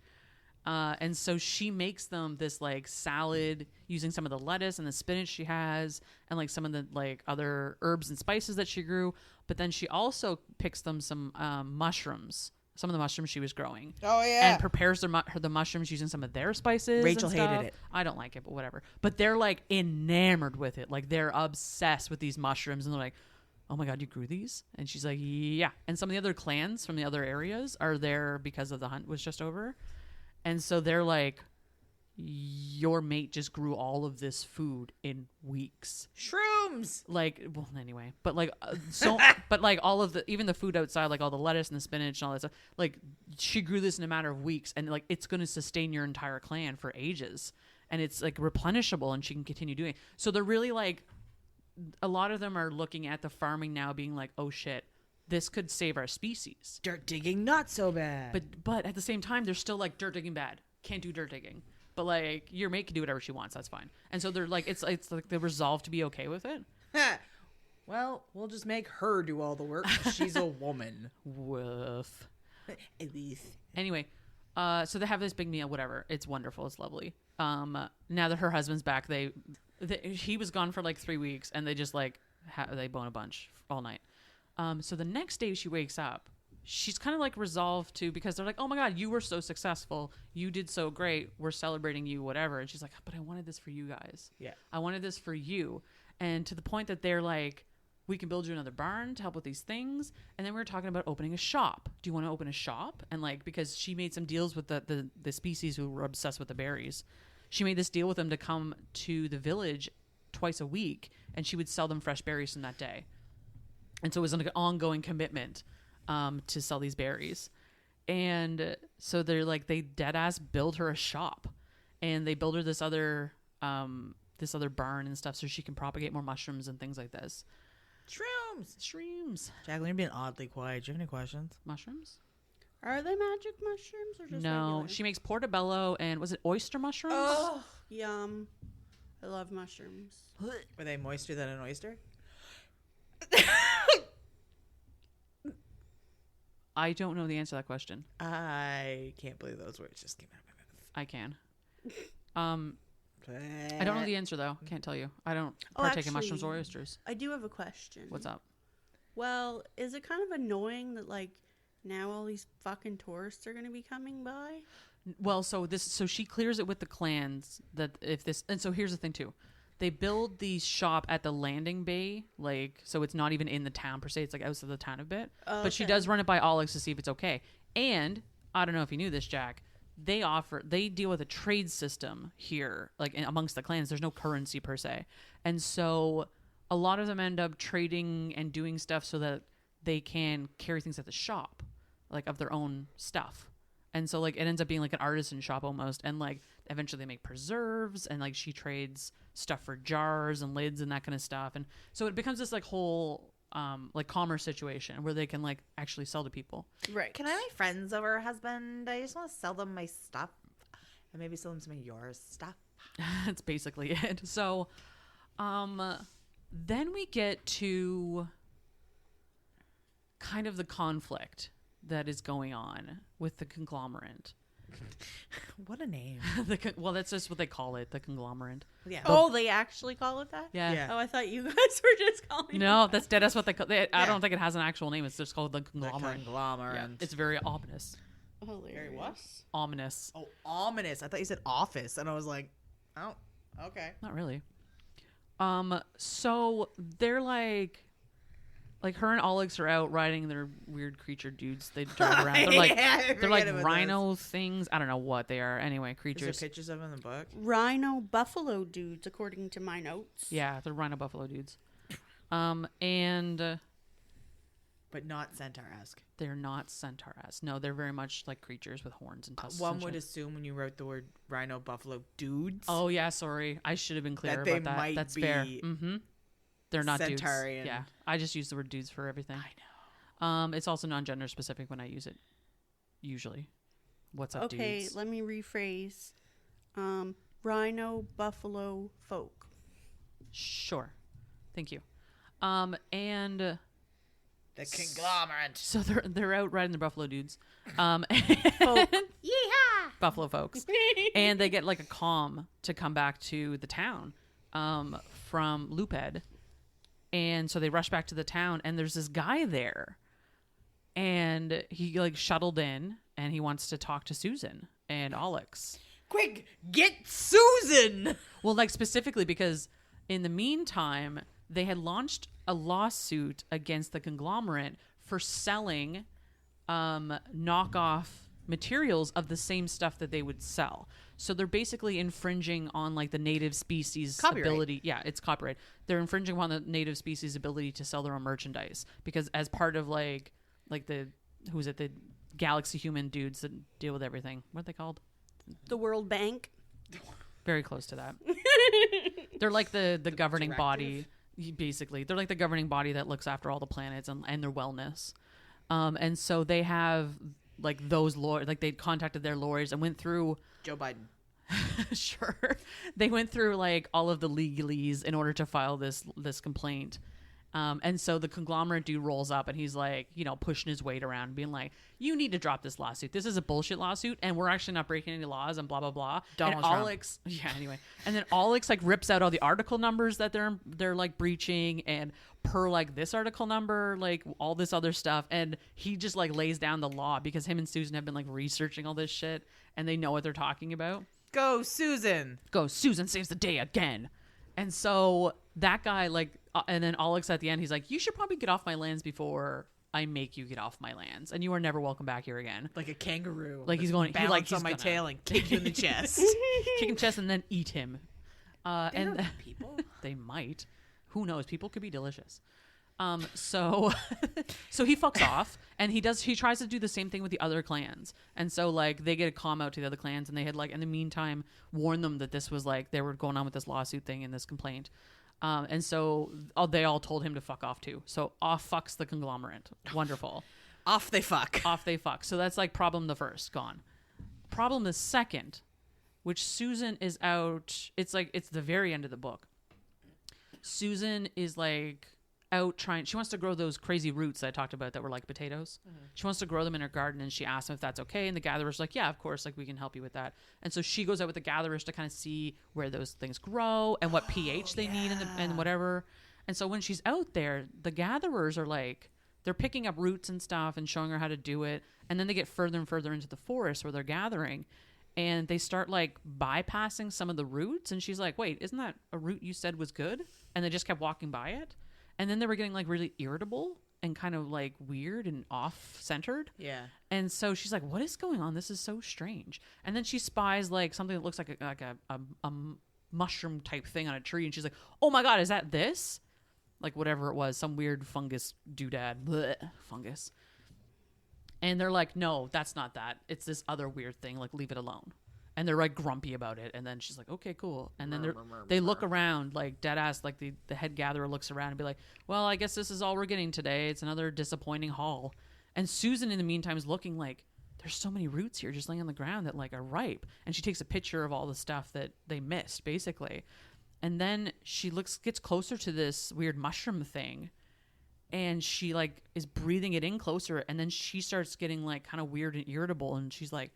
And so she makes them this like salad using some of the lettuce and the spinach she has, and like some of the like other herbs and spices that she grew. But then she also picks them some mushrooms. Some of the mushrooms she was growing. Oh yeah. And prepares the mushrooms using some of their spices. Rachel and stuff. hated it. I don't like it, but whatever. But they're like enamored with it. Like they're obsessed with these mushrooms, and they're like, "Oh my god, you grew these?" And she's like, "Yeah." And some of the other clans from the other areas are there because of the hunt was just over, and so they're like, "Your mate just grew all of this food in weeks." Shrooms. Like, well, anyway, but like, but like all of even the food outside, like all the lettuce and the spinach and all that stuff, like she grew this in a matter of weeks, and like it's going to sustain your entire clan for ages, and it's like replenishable, and she can continue doing it. So they're really like, a lot of them are looking at the farming now, being like, oh shit, this could save our species. Dirt digging not so bad. But at the same time, they're still like, dirt digging bad, can't do dirt digging. But like your mate can do whatever she wants, that's fine. And so they're like, it's like they resolve to be okay with it. Well, we'll just make her do all the work. She's a woman. Woof. At least. Anyway, so they have this big meal, whatever. It's wonderful. It's lovely. Now that her husband's back, he was gone for like 3 weeks, and they just like they bone a bunch all night. So the next day she wakes up, she's kind of like resolved to, because they're like, oh my god, you were so successful, you did so great, we're celebrating you, whatever. And she's like, but I wanted this for you guys. Yeah, I wanted this for you. And to the point that they're like, we can build you another barn to help with these things. And then we were talking about opening a shop. Do you want to open a shop? And like, because she made some deals with the species who were obsessed with the berries, she made this deal with them to come to the village twice a week, and she would sell them fresh berries from that day. And so it was an ongoing commitment to sell these berries. And so they're like, they dead ass build her a shop, and they build her this other barn and stuff so she can propagate more mushrooms and things like this. Shrooms. Jacqueline, you're being oddly quiet. Do you have any questions? Mushrooms? Are they magic mushrooms or just No, regular? she makes portobello and was it oyster mushrooms? Oh, yum. I love mushrooms. Were they moister than an oyster? I don't know the answer to that question. I can't believe those words just came out of my mouth. I can. I don't know the answer though. Can't tell you. I don't partake in mushrooms or oysters. I do have a question. What's up? Well, is it kind of annoying that like now all these fucking tourists are going to be coming by? Well, so she clears it with the clans that and so here's the thing too. They build the shop at the landing bay, like, so it's not even in the town per se. It's like outside the town a bit. Oh, but she okay. does run it by Olix to see if it's okay. And I don't know if you knew this, Jack. They deal with a trade system here, like amongst the clans. There's no currency per se. And so a lot of them end up trading and doing stuff so that they can carry things at the shop, like of their own stuff. And so like it ends up being like an artisan shop almost. And like eventually they make preserves, and like she trades stuff for jars and lids and that kind of stuff. And so it becomes this like whole like commerce situation where they can like actually sell to people. Right. Can I make friends over her husband? I just want to sell them my stuff. And maybe sell them some of your stuff. That's basically it. So then we get to kind of the conflict that is going on with the conglomerate. What a name. Well, that's just what they call it, the conglomerate. Yeah. Oh, they actually call it that? Yeah. Yeah. Oh, I thought you guys were just calling No, it that's dead. That's what they call it. I don't think it has an actual name. It's just called the The conglomerate. conglomerate. Yeah, it's very ominous. Hilarious. Very what? Ominous. Oh, ominous. I thought you said office. And I was like, oh, okay. Not really. So they're like her and Olix are out riding their weird creature dudes. They drive around. They're like Yeah, I they're like forget about rhino things. I don't know what they are. Anyway, Is creatures. there pictures of them in the book? Rhino buffalo dudes, according to my notes. Yeah, they're rhino buffalo dudes. And But not centaur-esque. they're not centaur-esque. No, they're very much like creatures with horns and tusks. One and would shit. assume when you wrote the word rhino buffalo dudes. Oh yeah, sorry. I should have been clearer That they about that. might That's fair. be Mm-hmm. They're not Centaurian. dudes. Yeah, I just use the word dudes for everything. I know. It's also non-gender specific when I use it. Usually. What's up, Okay, dudes? let me rephrase. Rhino buffalo folk. Sure. Thank you. And The conglomerate. so they're out riding the buffalo dudes. Folk. Yeehaw! Buffalo folks. And they get like a comm to come back to the town from Luped. And so they rush back to the town and there's this guy there. And he like shuttled in and he wants to talk to Susan and Olix. Quick, get Susan! Well, like specifically because in the meantime, they had launched a lawsuit against the conglomerate for selling knockoff materials of the same stuff that they would sell. So they're basically infringing on like the native species Copyright. ability. Yeah, it's copyright. They're infringing upon the native species ability to sell their own merchandise because as part of like the the galaxy human dudes that deal with everything. What are they called? The World Bank. Very close to that. They're like the governing body, basically. They're like the governing body that looks after all the planets and their wellness. And so they have like those lawyers, like they contacted their lawyers and went through. Joe Biden. Sure. They went through like all of the legalese in order to file this complaint. And so the conglomerate dude rolls up and he's like, pushing his weight around, being like, you need to drop this lawsuit. This is a bullshit lawsuit and we're actually not breaking any laws and blah, blah, blah. Donald and Trump. Olix, yeah, anyway. And then Olix like rips out all the article numbers that they're like breaching and per like this article number, like all this other stuff. And he just like lays down the law because him and Susan have been like researching all this shit and they know what they're talking about. Go, Susan! Go, Susan saves the day again. And so that guy, and then Olix at the end, he's like, you should probably get off my lands before I make you get off my lands. And you are never welcome back here again. Like a kangaroo. Like he's going, balance he's on my gonna tail and kick you in the chest. kick him chest and then eat him. And They're people. they might. Who knows? People could be delicious. So he fucks off and he tries to do the same thing with the other clans. And so like they get a comm out to the other clans and they had like in the meantime warned them that this was like they were going on with this lawsuit thing and this complaint. And so they all told him to fuck off too. So off fucks the conglomerate. Wonderful. Off they fuck. Off they fuck. So that's like problem the first, gone. Problem the second, which Susan is out. It's the very end of the book. Susan is like out trying. She wants to grow those crazy roots that I talked about that were like potatoes. Mm-hmm. She wants to grow them in her garden, and she asks him if that's okay. And the gatherer's like, "Yeah, of course. Like we can help you with that." And so she goes out with the gatherers to kind of see where those things grow and what pH they need and whatever. And so when she's out there, the gatherers are like, they're picking up roots and stuff and showing her how to do it. And then they get further and further into the forest where they're gathering. And they start like bypassing some of the roots. And she's like, wait, isn't that a root you said was good? And they just kept walking by it. And then they were getting like really irritable and kind of like weird and off-centered. Yeah. And so she's like, what is going on? This is so strange. And then she spies like something that looks like a mushroom type thing on a tree. And she's like, oh my God, is that this? Like whatever it was, some weird fungus doodad. Blech, fungus. And they're like, no, that's not that. It's this other weird thing. Like, leave it alone. and they're like grumpy about it. And then she's like, okay, cool. And then they look around like dead ass, like the head gatherer looks around and be like, well, I guess this is all we're getting today. It's another disappointing haul. And Susan in the meantime is looking like, there's so many roots here just laying on the ground that like are ripe. And she takes a picture of all the stuff that they missed basically. And then she gets closer to this weird mushroom thing, and she like is breathing it in closer. And then she starts getting like kind of weird and irritable. And she's like,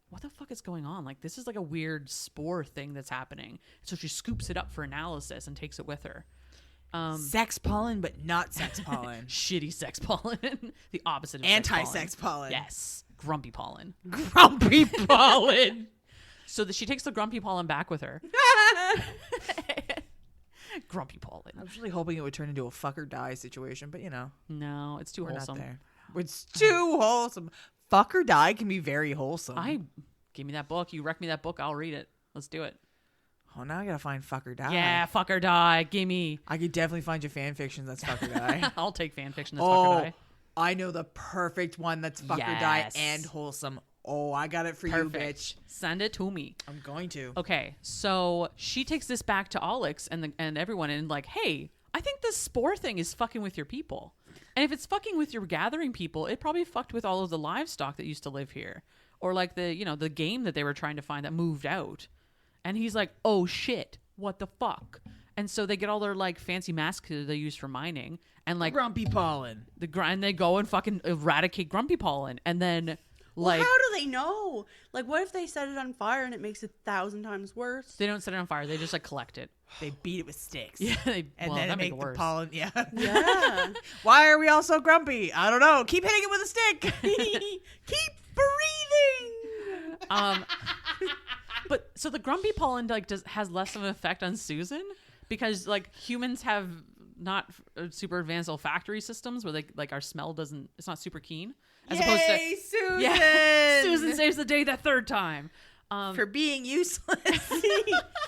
what the fuck is going on? Like, this is like a weird spore thing that's happening. So she scoops it up for analysis and takes it with her. Sex pollen, but not sex pollen. Shitty sex pollen. The opposite of Anti-sex pollen. Yes. Grumpy pollen. Grumpy pollen. So she takes the grumpy pollen back with her. Grumpy pollen. I was really hoping it would turn into a fuck or die situation, but No, it's too we're wholesome. not there. It's too wholesome. Fuck or die can be very wholesome. Give me that book. You wreck me that book, I'll read it. Let's do it. Oh, now I gotta find fuck or die. Yeah, fuck or die. Gimme. I could definitely find you fan fiction that's fuck or die. I'll take fan fiction that's fuck or die. I know the perfect one that's fuck or die and wholesome. Oh, I got it for you, bitch. Send it to me. I'm going to. Okay, so she takes this back to Olix and everyone and like, hey, I think this spore thing is fucking with your people. And if it's fucking with your gathering people, it probably fucked with all of the livestock that used to live here. Or like the game that they were trying to find that moved out. And he's like, oh shit, what the fuck? And so they get all their like fancy masks that they use for mining and like grumpy pollen. And they go and fucking eradicate grumpy pollen. And then like, how do they know? Like, what if they set it on fire and it makes it 1,000 times worse? they don't set it on fire. They just like collect it. They beat it with sticks. Yeah, then that make the worse. pollen. Yeah. Yeah. Why are we all so grumpy? I don't know. Keep hitting it with a stick. Keep breathing. But so the grumpy pollen like has less of an effect on Susan because like humans have not super advanced olfactory systems where like our smell it's not super keen as opposed to Susan. Yeah, Susan saves the day that third time. For being useless.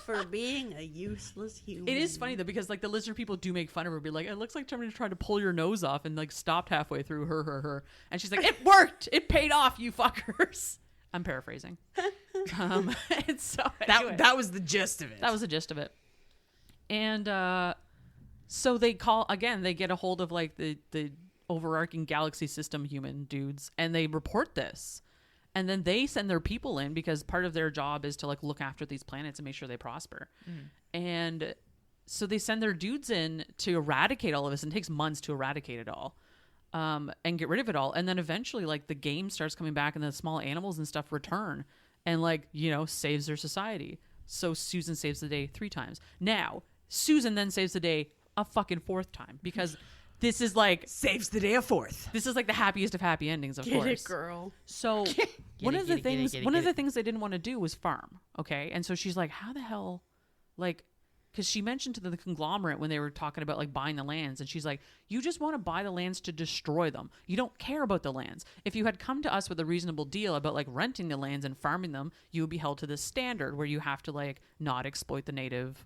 For being a useless human. It is funny though because like the lizard people do make fun of her, be like, it looks like somebody tried to pull your nose off and like stopped halfway through her, and she's like, it worked, it paid off, you fuckers. I'm paraphrasing. And so anyway, that was the gist of it. that was the gist of it. And so they get a hold of like the overarching galaxy system human dudes, and they report this. And then they send their people in because part of their job is to like look after these planets and make sure they prosper. And so they send their dudes in to eradicate all of this, and it takes months to eradicate it all, and get rid of it all. And then eventually like the game starts coming back and the small animals and stuff return and like, saves their society. So Susan saves the day 3 times. Now, Susan then saves the day a fucking 4th time because this is like saves the day a 4th. This is like the happiest of happy endings, of course. Get it, girl. So one of the things they didn't want to do was farm. Okay. And so she's like, how the hell, like, because she mentioned to the conglomerate when they were talking about like buying the lands, and she's like, you just want to buy the lands to destroy them. You don't care about the lands. If you had come to us with a reasonable deal about like renting the lands and farming them, you would be held to this standard where you have to like not exploit the native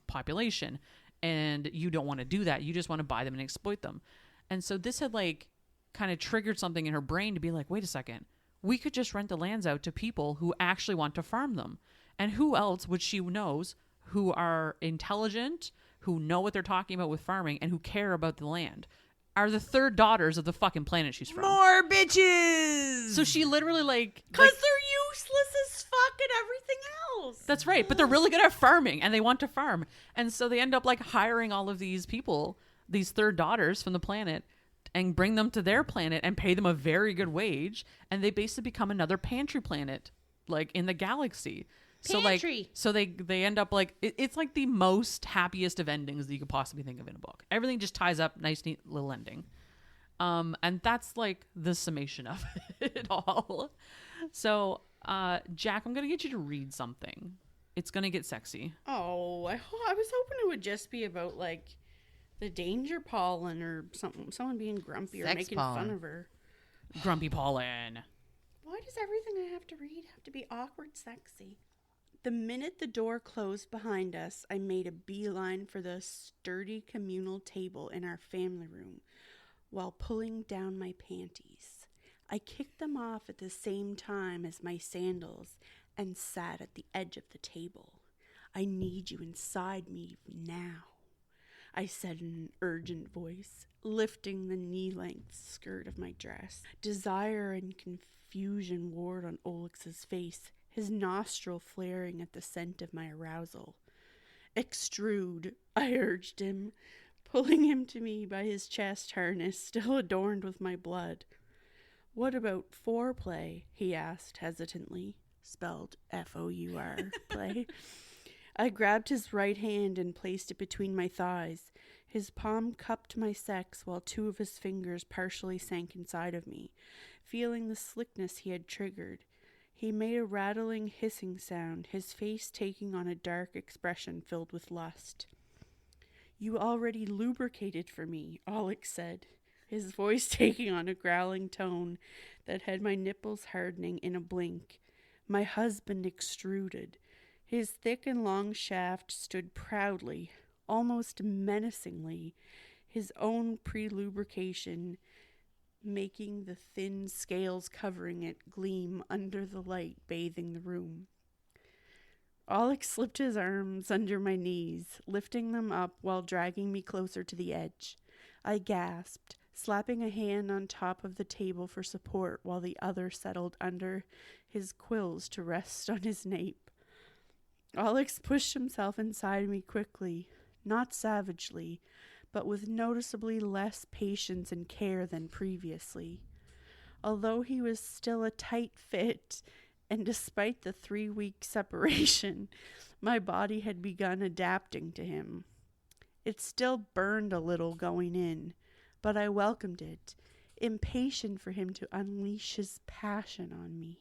population. And you don't want to do that. You just want to buy them and exploit them. And so this had like kind of triggered something in her brain to be like, wait a second, we could just rent the lands out to people who actually want to farm them. And who else would she knows who are intelligent, who know what they're talking about with farming, and who care about the land are the 3rd daughters of the fucking planet she's from. More bitches. So she literally Because they're useless as fuck at everything else. That's right. But they're really good at farming and they want to farm. And so they end up like hiring all of these people, these 3rd daughters from the planet, and bring them to their planet and pay them a very good wage. And they basically become another pantry planet, like in the galaxy. Pantry. So they end up like, it's like the most happiest of endings that you could possibly think of in a book. Everything just ties up, nice, neat little ending. And that's like the summation of it all. So, Jack, I'm going to get you to read something. It's going to get sexy. Oh, I was hoping it would just be about like the danger pollen or something, someone being grumpy or Sex making pollen. fun of her. Grumpy pollen. Why does everything I have to read have to be awkward sexy? The minute the door closed behind us, I made a beeline for the sturdy communal table in our family room while pulling down my panties. I kicked them off at the same time as my sandals and sat at the edge of the table. I need you inside me now, I said in an urgent voice, lifting the knee-length skirt of my dress. Desire and confusion warred on Olix's face, his nostril flaring at the scent of my arousal. Extrude, I urged him, pulling him to me by his chest harness still adorned with my blood. What about foreplay? He asked hesitantly, spelled F-O-U-R, play. I grabbed his right hand and placed it between my thighs. His palm cupped my sex while two of his fingers partially sank inside of me, feeling the slickness he had triggered. He made a rattling, hissing sound, his face taking on a dark expression filled with lust. You already lubricated for me, Olix said, his voice taking on a growling tone that had my nipples hardening in a blink. My husband extruded. His thick and long shaft stood proudly, almost menacingly, his own pre-lubrication making the thin scales covering it gleam under the light bathing the room. Olix slipped his arms under my knees, lifting them up while dragging me closer to the edge. I gasped, slapping a hand on top of the table for support while the other settled under his quills to rest on his nape. Olix pushed himself inside me quickly, not savagely, but with noticeably less patience and care than previously. Although he was still a tight fit, and despite the 3-week separation, my body had begun adapting to him. It still burned a little going in, but I welcomed it, impatient for him to unleash his passion on me.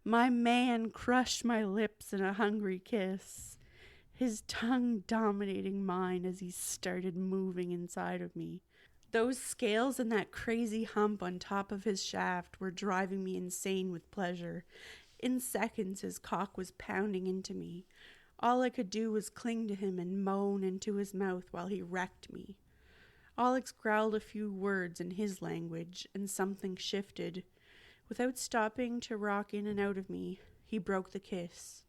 My man crushed my lips in a hungry kiss, his tongue dominating mine as he started moving inside of me. Those scales and that crazy hump on top of his shaft were driving me insane with pleasure. In seconds, his cock was pounding into me. All I could do was cling to him and moan into his mouth while he wrecked me. Olix growled a few words in his language, and something shifted. Without stopping to rock in and out of me, he broke the kiss,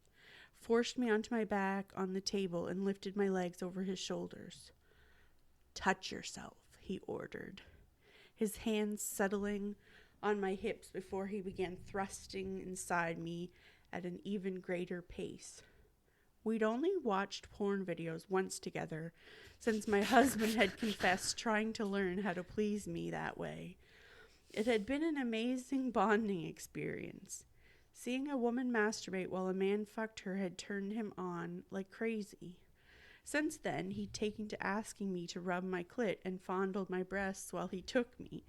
forced me onto my back on the table, and lifted my legs over his shoulders. Touch yourself, he ordered, his hands settling on my hips before he began thrusting inside me at an even greater pace. We'd only watched porn videos once together, since my husband had confessed trying to learn how to please me that way. It had been an amazing bonding experience. Seeing a woman masturbate while a man fucked her had turned him on like crazy. Since then, he'd taken to asking me to rub my clit and fondled my breasts while he took me.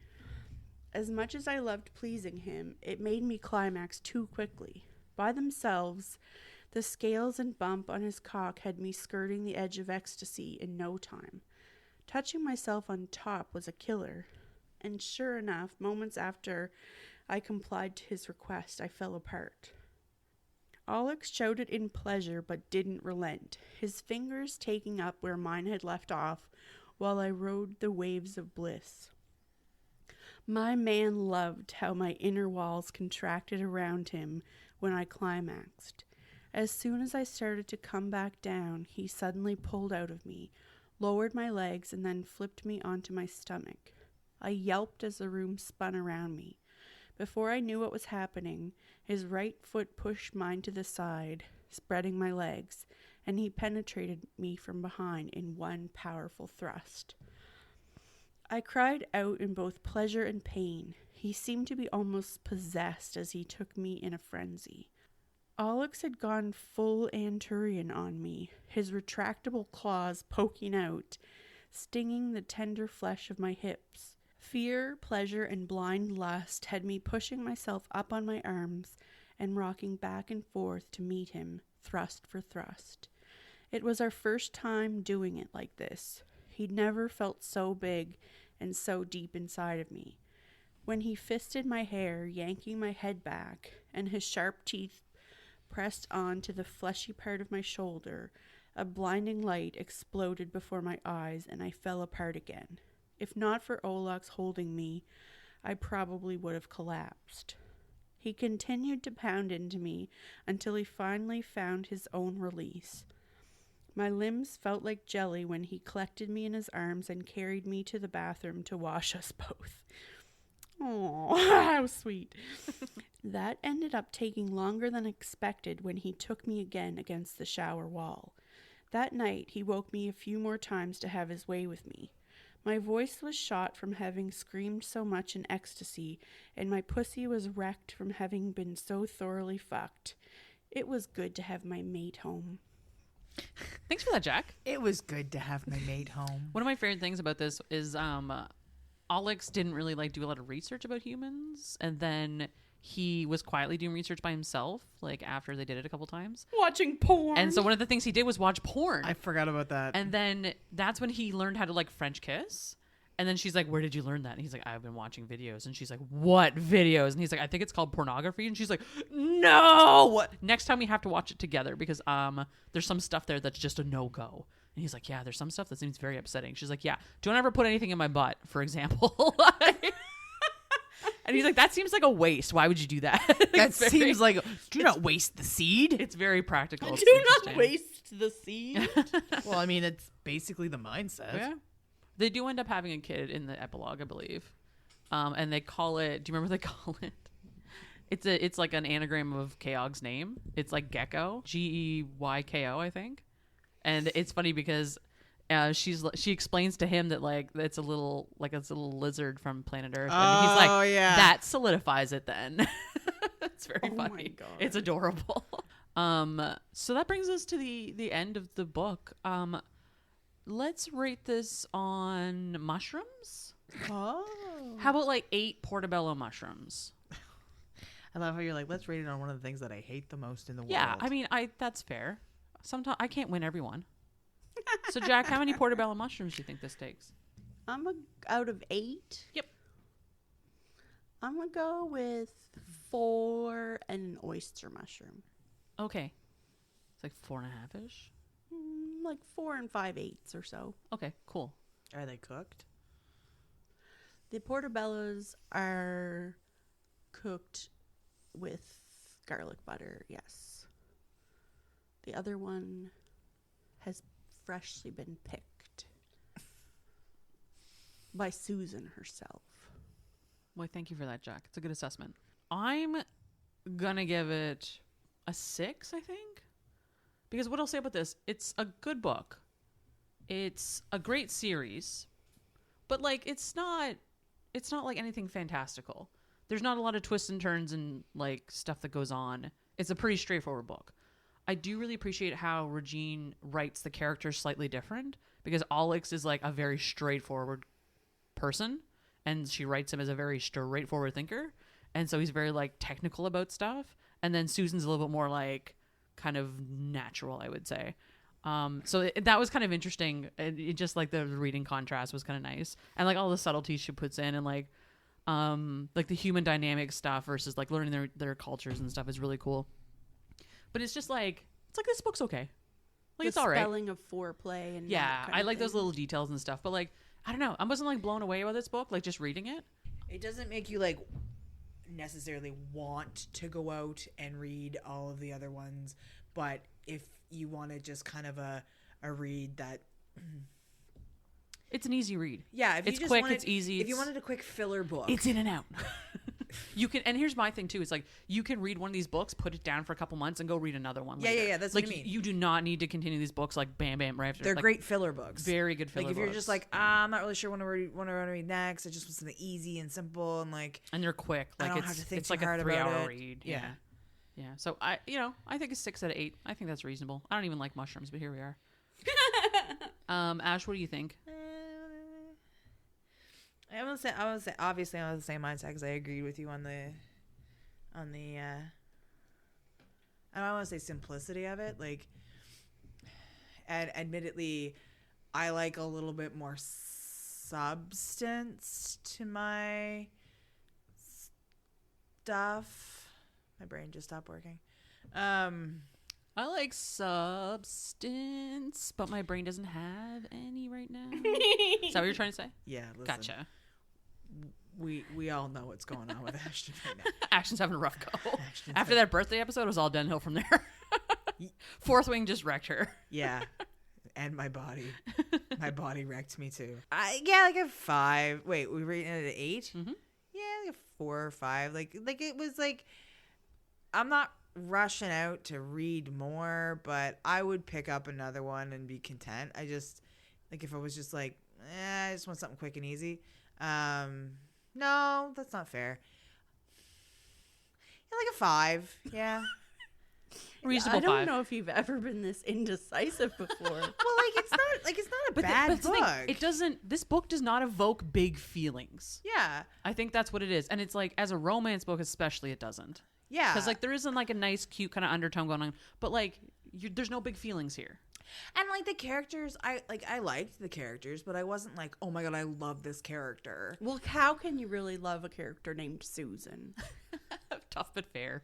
As much as I loved pleasing him, it made me climax too quickly. By themselves, the scales and bump on his cock had me skirting the edge of ecstasy in no time. Touching myself on top was a killer. And sure enough, moments after I complied to his request, I fell apart. Olix shouted in pleasure but didn't relent, his fingers taking up where mine had left off while I rode the waves of bliss. My man loved how my inner walls contracted around him when I climaxed. As soon as I started to come back down, he suddenly pulled out of me, lowered my legs, and then flipped me onto my stomach. I yelped as the room spun around me. Before I knew what was happening, his right foot pushed mine to the side, spreading my legs, and he penetrated me from behind in one powerful thrust. I cried out in both pleasure and pain. He seemed to be almost possessed as he took me in a frenzy. Olix had gone full Anturian on me, his retractable claws poking out, stinging the tender flesh of my hips. Fear, pleasure, and blind lust had me pushing myself up on my arms and rocking back and forth to meet him, thrust for thrust. It was our first time doing it like this. He'd never felt so big and so deep inside of me. When he fisted my hair, yanking my head back, and his sharp teeth pressed on to the fleshy part of my shoulder, a blinding light exploded before my eyes and I fell apart again. If not for Olix holding me, I probably would have collapsed. He continued to pound into me until he finally found his own release. My limbs felt like jelly when he collected me in his arms and carried me to the bathroom to wash us both. Oh, how sweet. That ended up taking longer than expected when he took me again against the shower wall. That night, he woke me a few more times to have his way with me. My voice was shot from having screamed so much in ecstasy, and my pussy was wrecked from having been so thoroughly fucked. It was good to have my mate home. Thanks for that, Jack. It was good to have my mate home. One of my favorite things about this is Olix didn't really like do a lot of research about humans, and then he was quietly doing research by himself, like after they did it a couple times. Watching porn. And so one of the things he did was watch porn. I forgot about that. And then that's when he learned how to like French kiss. And then she's like, "Where did you learn that?" And he's like, "I've been watching videos." And she's like, "What videos?" And he's like, "I think it's called pornography." And she's like, "No!" Next time we have to watch it together because there's some stuff there that's just a no-go. And he's like, "Yeah, there's some stuff that seems very upsetting." She's like, "Yeah, don't ever put anything in my butt, for example." And he's like, "That seems like a waste. Why would you do that?" That seems like, do not waste the seed. It's very practical. It's Do not interesting. waste the seed. Well, I mean, it's basically the mindset. Yeah. They do end up having a kid in the epilogue, I believe. And they call it, do you remember what they call it? It's like an anagram of Keog's name. It's like Gecko, Geyko, I think. And it's funny because she explains to him that like it's a little lizard from planet Earth, and he's like, yeah. that solidifies it. Then it's very Oh my funny. God. It's adorable. So that brings us to the end of the book. Let's rate this on mushrooms. Oh. How about like 8 portobello mushrooms? I love how you're like, let's rate it on one of the things that I hate the most in the world. Yeah, I mean, that's fair. Sometimes I can't win everyone. So, Jack, how many portobello mushrooms do you think this takes? Out of 8. Yep. I'm gonna go with 4 and an oyster mushroom. Okay. It's like 4.5-ish. Like 4 and 5/8 or so. Okay, cool. Are they cooked? The portobellos are cooked with garlic butter, yes. The other one has freshly been picked by Susan herself. Well, thank you for that, Jack. It's a good assessment. I'm gonna give it a 6, I think. Because what I'll say about this, it's a good book. It's a great series. But like it's not like anything fantastical. There's not a lot of twists and turns and like stuff that goes on. It's a pretty straightforward book. I do really appreciate how Regine writes the characters slightly different because Olix is like a very straightforward person and she writes him as a very straightforward thinker. And so he's very like technical about stuff. And then Susan's a little bit more like kind of natural, I would say. So that was kind of interesting. It just like the reading contrast was kind of nice. And like all the subtleties she puts in and like the human dynamic stuff versus like learning their cultures and stuff is really cool. But it's just like, it's like this book's okay. Like it's all right. Spelling of foreplay and yeah, that kind I of like those thing. little details and stuff. But like, I don't know. I wasn't like blown away by this book, like just reading it. It doesn't make you like necessarily want to go out and read all of the other ones, but if you wanted just kind of a read that It's an easy read. yeah, if It's you just quick, wanted, it's easy, if you it's- wanted a quick filler book, It's in and out. You can, and here's my thing too. It's like you can read one of these books, put it down for a couple months, and go read another one. Yeah, later. yeah, yeah, that's like what I mean. you do not need to continue these books like bam, bam, right after. they're like, great filler books. very good filler Like if you're books. just like I'm not really sure what I want to read next. I just want something easy and simple and like and they're quick. I Like don't it's have to think it's too like a hard 3 about hour it. read. Yeah. Yeah. So I think a 6 out of 8. I think that's reasonable. I don't even like mushrooms, but here we are. Ash, what do you think? I want to say obviously I'm on the same mindset because I agreed with you on the I don't want to say simplicity of it, like, and admittedly I like a little bit more substance to my stuff. My brain just stopped working. I like substance, but my brain doesn't have any right now. Is that what you're trying to say? Yeah, listen. Gotcha. we all know what's going on with Ashton right now. Ashton's having a rough go. Ashton's After that birthday episode, it was all downhill from there. Fourth Wing just wrecked her. Yeah. And my body wrecked me too. Like a 5. Wait, we rated it at 8? Mm-hmm. Yeah, like a 4 or 5. Like it was like, I'm not rushing out to read more, but I would pick up another one and be content. I just, like, if I was just like, I just want something quick and easy. No, that's not fair. Yeah, like a 5. Yeah. Reasonable I don't 5. know if you've ever been this indecisive before. Well, it's not a bad but the book. thing, it doesn't. This book does not evoke big feelings. Yeah. I think that's what it is, and it's like as a romance book, especially, it doesn't. Yeah. Because like there isn't like a nice, cute kind of undertone going on, but like there's no big feelings here. And like the characters, I liked the characters, but I wasn't like, oh my god, I love this character. Well, how can you really love a character named Susan? Tough but fair.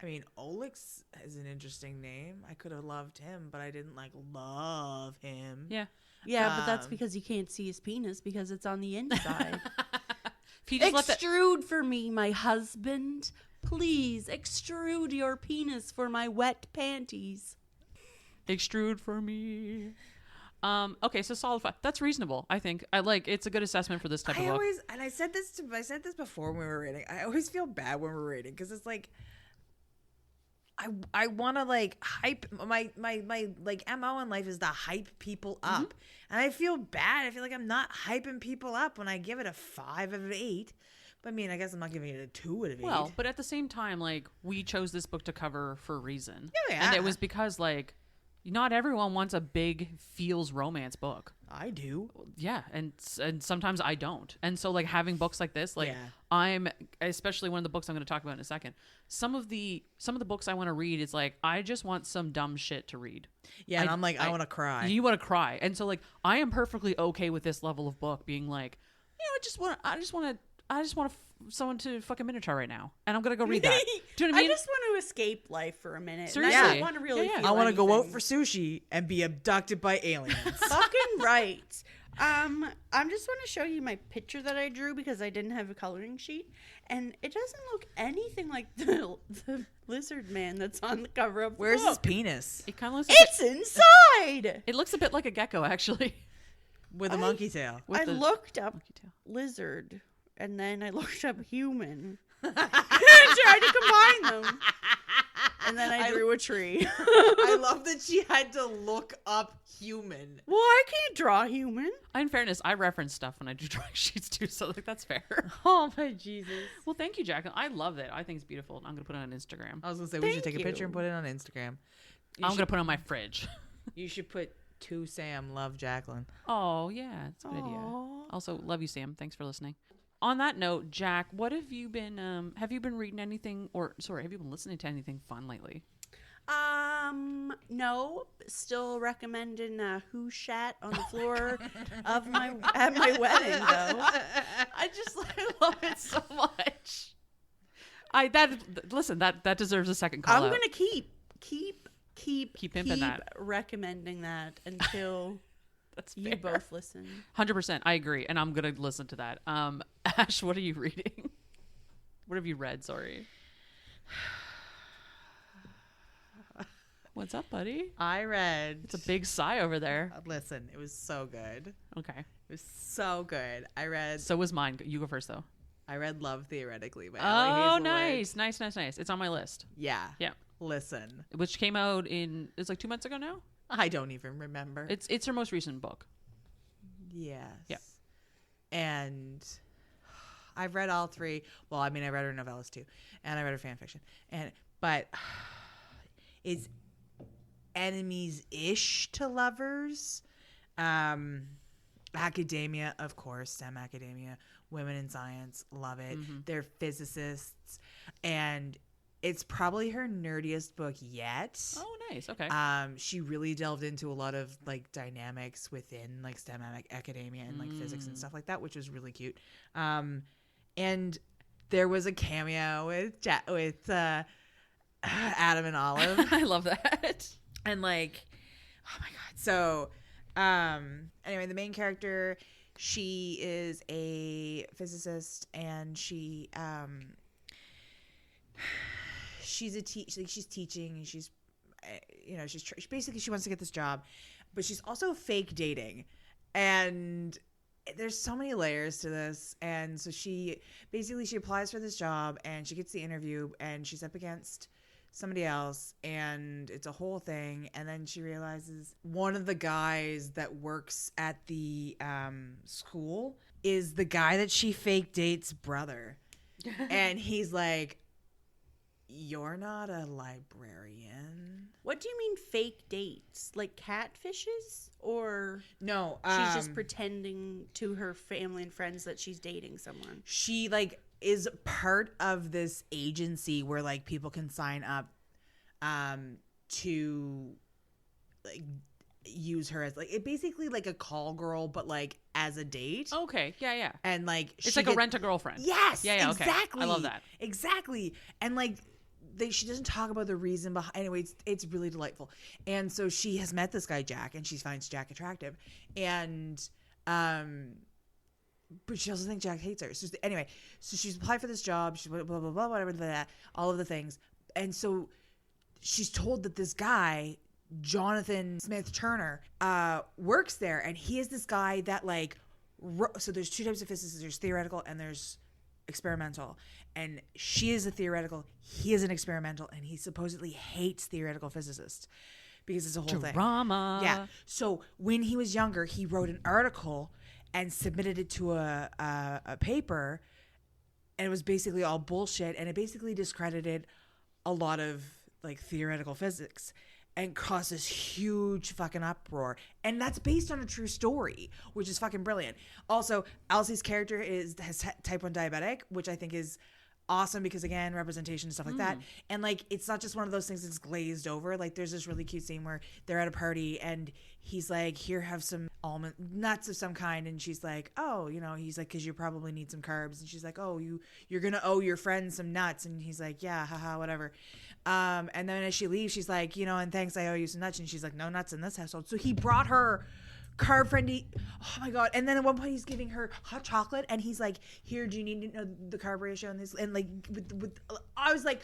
I mean, Olix is an interesting name. I could have loved him, but I didn't like love him. Yeah. Yeah, but that's because you can't see his penis because it's on the inside. If you just let Extrude for me, my husband. Please extrude your penis for my wet panties. extrude for me. Okay, so solid 5. That's reasonable. I think it's a good assessment for this type of book. I said this before when we were rating. I always feel bad when we're rating because it's like I want to like hype my like MO in life is to hype people up, and I feel bad. I feel like I'm not hyping people up when I give it a 5 out of 8. But I mean, I guess I'm not giving it a 2 out of 8. Well, but at the same time, like we chose this book to cover for a reason. Yeah. And it was because like not everyone wants a big feels romance book. I do. Yeah, and sometimes I don't. And so like having books like this, like Yeah. I'm especially one of the books I'm going to talk about in a second. Some of the books I want to read is like I just want some dumb shit to read. Yeah, and I'm like I want to cry. You want to cry. And so like I am perfectly okay with this level of book being like, I just want someone to fucking Minotaur right now, and I'm gonna go read that. Do you know what I mean? I just want to escape life for a minute. Seriously. And I don't want to really. Yeah. Feel I want to go out anything. for sushi and be abducted by aliens. Fucking right. I'm just want to show you my picture that I drew because I didn't have a coloring sheet, and it doesn't look anything like the Lizardman that's on the cover of the Where's his book. penis? It kind of looks. It's inside. It looks a bit like a gecko, actually. With a monkey tail. With I the looked up monkey tail. lizard, and then I looked up human. and tried to combine them. And then I drew a tree. I love that she had to look up human. Well, I can't draw human. In fairness, I reference stuff when I do drawing sheets too, so like that's fair. Oh my Jesus. Well, thank you, Jacqueline. I love it. I think it's beautiful. I'm gonna put it on Instagram. I was gonna say we should Thank take a picture you. and put it on Instagram. I'm gonna put it on my fridge. You should put to Sam love Jacqueline. Oh yeah, it's a good idea. Aw. Also, love you, Sam. Thanks for listening. On that note, Jack, what have you been? Have you been reading anything, have you been listening to anything fun lately? No. Still recommending Who Shat on the floor of at my wedding though. I love it so much. That deserves a second call. I'm out. gonna keep pimping that. recommending that until That's you fair. both listen. 100%. I agree, and I'm gonna listen to that. Ash, what are you reading? What have you read? Sorry. What's up, buddy? I read. It's a big sigh over there. Listen, it was so good. Okay. It was so good. So was mine. You go first, though. I read Love Theoretically by Oh, Ellie nice. It's on my list. Yeah. Yeah. Listen, Which came out it's like 2 months ago now. I don't even remember. It's her most recent book. Yes. Yeah. And I've read all 3. Well, I mean, I read her novellas too, and I read her fan fiction. But it's enemies-ish to lovers. Academia, of course, STEM academia, women in science, love it. They're physicists, and it's probably her nerdiest book yet. Oh, nice. Okay. She really delved into a lot of like dynamics within like STEM academia and like physics and stuff like that, which was really cute. And there was a cameo with Adam and Olive. I love that. And like, oh my god. So anyway, the main character, She is a physicist, and she's teaching, and she's basically she wants to get this job, but she's also fake dating, and there's so many layers to this. And so she applies for this job, and she gets the interview, and she's up against somebody else, and it's a whole thing. And then she realizes one of the guys that works at the school is the guy that she fake dates brother. And he's like, "You're not a librarian." What do you mean fake dates? Like catfishes? Or No, she's just pretending to her family and friends that she's dating someone? she like is part of this agency where like people can sign up to like use her as like it basically like a call girl, but like as a date. Okay. Yeah. And like It's like a rent a girlfriend. Yes. Yeah. Okay. Exactly. I love that. Exactly. And like she doesn't talk about the reason behind. Anyway, it's really delightful. And so she has met this guy Jack, and she finds Jack attractive, and but she also thinks Jack hates her. So anyway, so she's applied for this job. She's blah blah blah, whatever that, all of the things. And so she's told that this guy, Jonathan Smith Turner, works there, and he is this guy that like. So there's two types of physicists. There's theoretical and there's experimental. And she is a theoretical, he is an experimental, and he supposedly hates theoretical physicists because it's a whole thing. Drama. Yeah. So when he was younger, he wrote an article and submitted it to a paper, and it was basically all bullshit, and it basically discredited a lot of like theoretical physics and caused this huge fucking uproar. And that's based on a true story, which is fucking brilliant. Also, Elsie's character has type 1 diabetic, which I think is awesome because, again, representation and stuff like that. And like it's not just one of those things that's glazed over. Like there's this really cute scene where they're at a party and he's like, "Here, have some almond nuts of some kind," and she's like, "Oh, he's like, because you probably need some carbs," and she's like, "Oh, you're gonna owe your friend some nuts," and he's like, "Yeah, haha, whatever." And then as she leaves, she's like, "And thanks, I owe you some nuts," and she's like, "No nuts in this household." So he brought her carb friendly. Oh my god! And then at one point he's giving her hot chocolate, and he's like, "Here, do you need to know the carb ratio on this?" And like with I was like,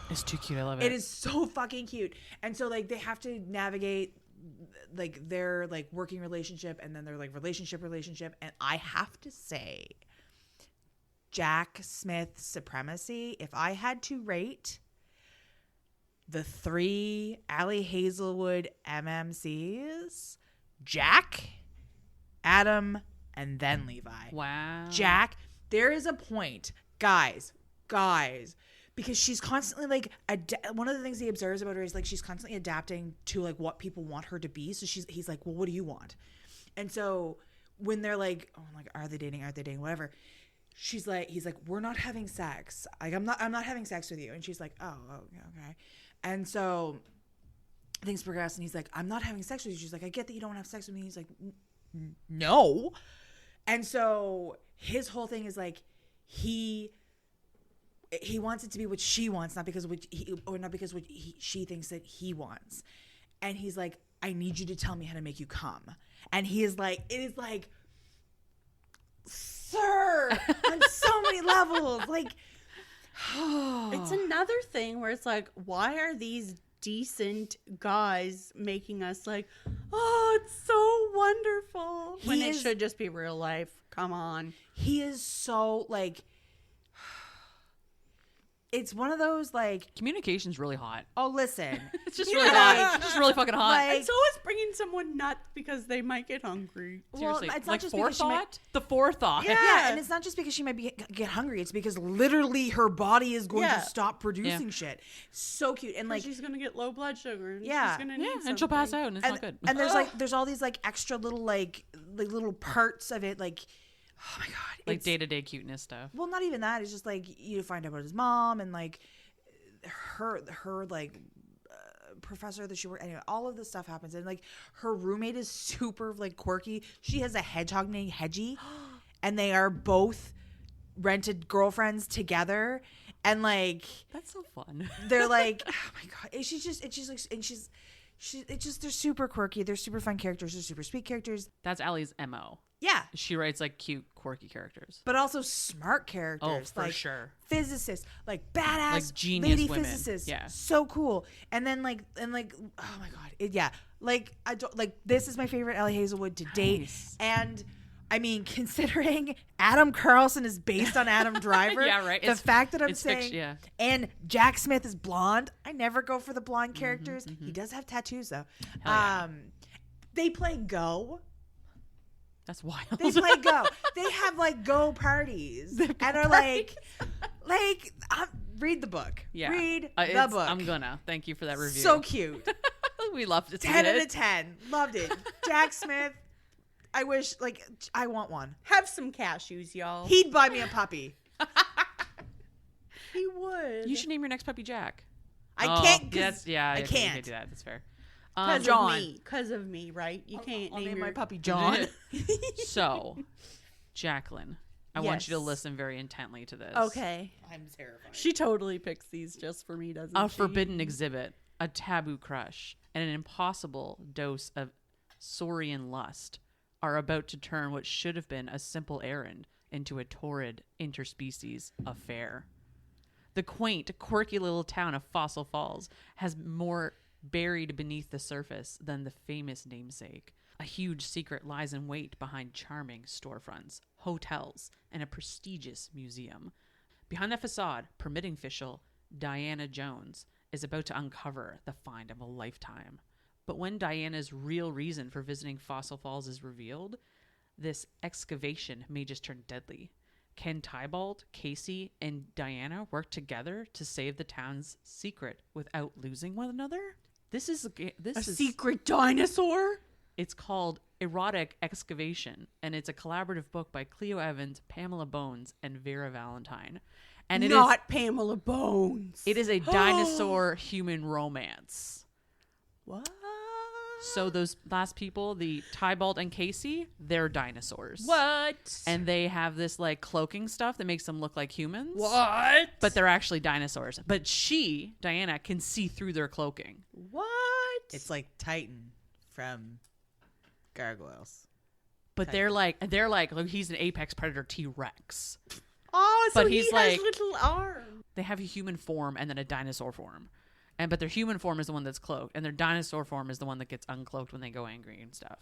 It's too cute. I love it. it is so fucking cute. And so like they have to navigate like their like working relationship and then their like relationship, and I have to say, Jack Smith's supremacy. If I had to rate the 3 Allie Hazelwood MMCs, Jack, Adam, and then Levi. Wow. Jack, there is a point, guys, because she's constantly like, one of the things he observes about her is like she's constantly adapting to like what people want her to be. So he's like, "Well, what do you want?" And so when they're like, "Oh, like, are they dating, whatever," he's like, "We're not having sex. Like, I'm not having sex with you." And she's like, "Oh, okay." And so things progress, and he's like, "I'm not having sex with you." She's like, "I get that you don't want to have sex with me." He's like, "No." And so his whole thing is like, he wants it to be what she wants, not because she thinks that he wants. And he's like, "I need you to tell me how to make you come." And he is like, it is like, sir, on so many levels. Like, It's another thing where it's like, why are these decent guys making us like, "Oh, it's so wonderful," when it should just be real life? Come on. He is so like, it's one of those like, Communication's really hot. oh, listen, It's just really hot. It's just really fucking hot. Like- And so is bringing someone nuts because they might get hungry. Seriously. well, it's not like just because she might- forethought? The forethought. yeah, and it's not just because she might get hungry. It's because literally her body is going Yeah. to stop producing shit. So cute. And like, She's gonna get low blood sugar. And Yeah. she's gonna need Yeah, and she'll pass something. out, and it's not good. and there's all these like extra little like little parts of it, like, oh my god, Like it's, day-to-day cuteness stuff. well, not even that. It's just like you find out about his mom and like her like professor that she worked. Anyway, all of this stuff happens, and like her roommate is super like quirky. She has a hedgehog named Hedgie, and they are both rented girlfriends together, and like That's so fun. they're like, oh my god, and she's like, and she's It's just they're super quirky. They're super fun characters. They're super sweet characters. That's Allie's MO. Yeah, She writes like cute, quirky characters. but also smart characters. Oh, for like sure. Physicists, like badass, Like genius lady women. physicists. Yeah. So cool. And then oh my god, yeah. Like I don't like this is my favorite Ellie Hazelwood to date. Nice. And I mean, considering Adam Carlson is based on Adam Driver, Yeah, right. The fact that I'm it's saying, fiction, yeah. and Jack Smith is blonde. I never go for the blonde characters. He does have tattoos though. Hell yeah. They play Go. That's wild. They play Go. They have like Go parties and are like, read the book. Yeah. Read the It's- book. I'm gonna. Thank you for that review. So cute. We loved it. 10 out of 10. Loved it. Jack Smith. I wish, I want one. Have some cashews, y'all. He'd buy me a puppy. He would. You should name your next puppy Jack. I Oh, can't. That's, yeah, I okay, you can't. can't do that. That's fair. Because John. of me. Because of me, right? You can't I'll name name your my puppy John. So, Jacqueline, I want you to Yes. listen very intently to this. Okay. I'm terrified. She totally picks these just for me, doesn't A she? forbidden exhibit, a taboo crush, and an impossible dose of saurian lust are about to turn what should have been a simple errand into a torrid interspecies affair. The quaint, quirky little town of Fossil Falls has more buried beneath the surface than the famous namesake. A huge secret lies in wait behind charming storefronts, hotels, and a prestigious museum. Behind that facade, permitting official Diana Jones is about to uncover the find of a lifetime. But when Diana's real reason for visiting Fossil Falls is revealed, this excavation may just turn deadly. Can Tybalt, Casey, and Diana work together to save the town's secret without losing one another? This is A secret dinosaur? It's called Erotic Excavation, and it's a collaborative book by Cleo Evans, Pamela Bones, and Vera Valentine. And Not Pamela Bones. it is a dinosaur human romance. What? So those last people, the Tybalt and Casey, they're dinosaurs. What? And they have this like cloaking stuff that makes them look like humans. What? But they're actually dinosaurs. But she, Diana, can see through their cloaking. What? It's like Titan from Gargoyles. But they're like look, he's an apex predator T-Rex. Oh, so But he he's has like- little arms. They have a human form and then a dinosaur form. But their human form is the one that's cloaked, and their dinosaur form is the one that gets uncloaked when they go angry and stuff.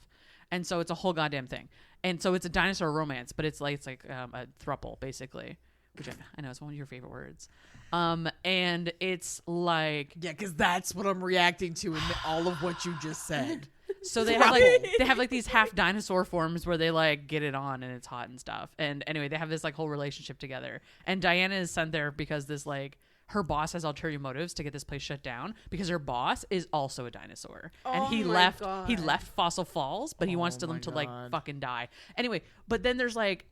And so it's a whole goddamn thing. And so it's a dinosaur romance, but it's like a throuple basically, which I know is one of your favorite words. And it's like Yeah, because that's what I'm reacting to in all of what you just said. so they have like these half dinosaur forms where they like get it on and it's hot and stuff. And anyway, they have this like whole relationship together. And Diana is sent there because this like her boss has ulterior motives to get this place shut down because her boss is also a dinosaur. And Oh he my left God. Fossil Falls, but he wants Oh them my to like God. fucking die. Anyway, but then there's like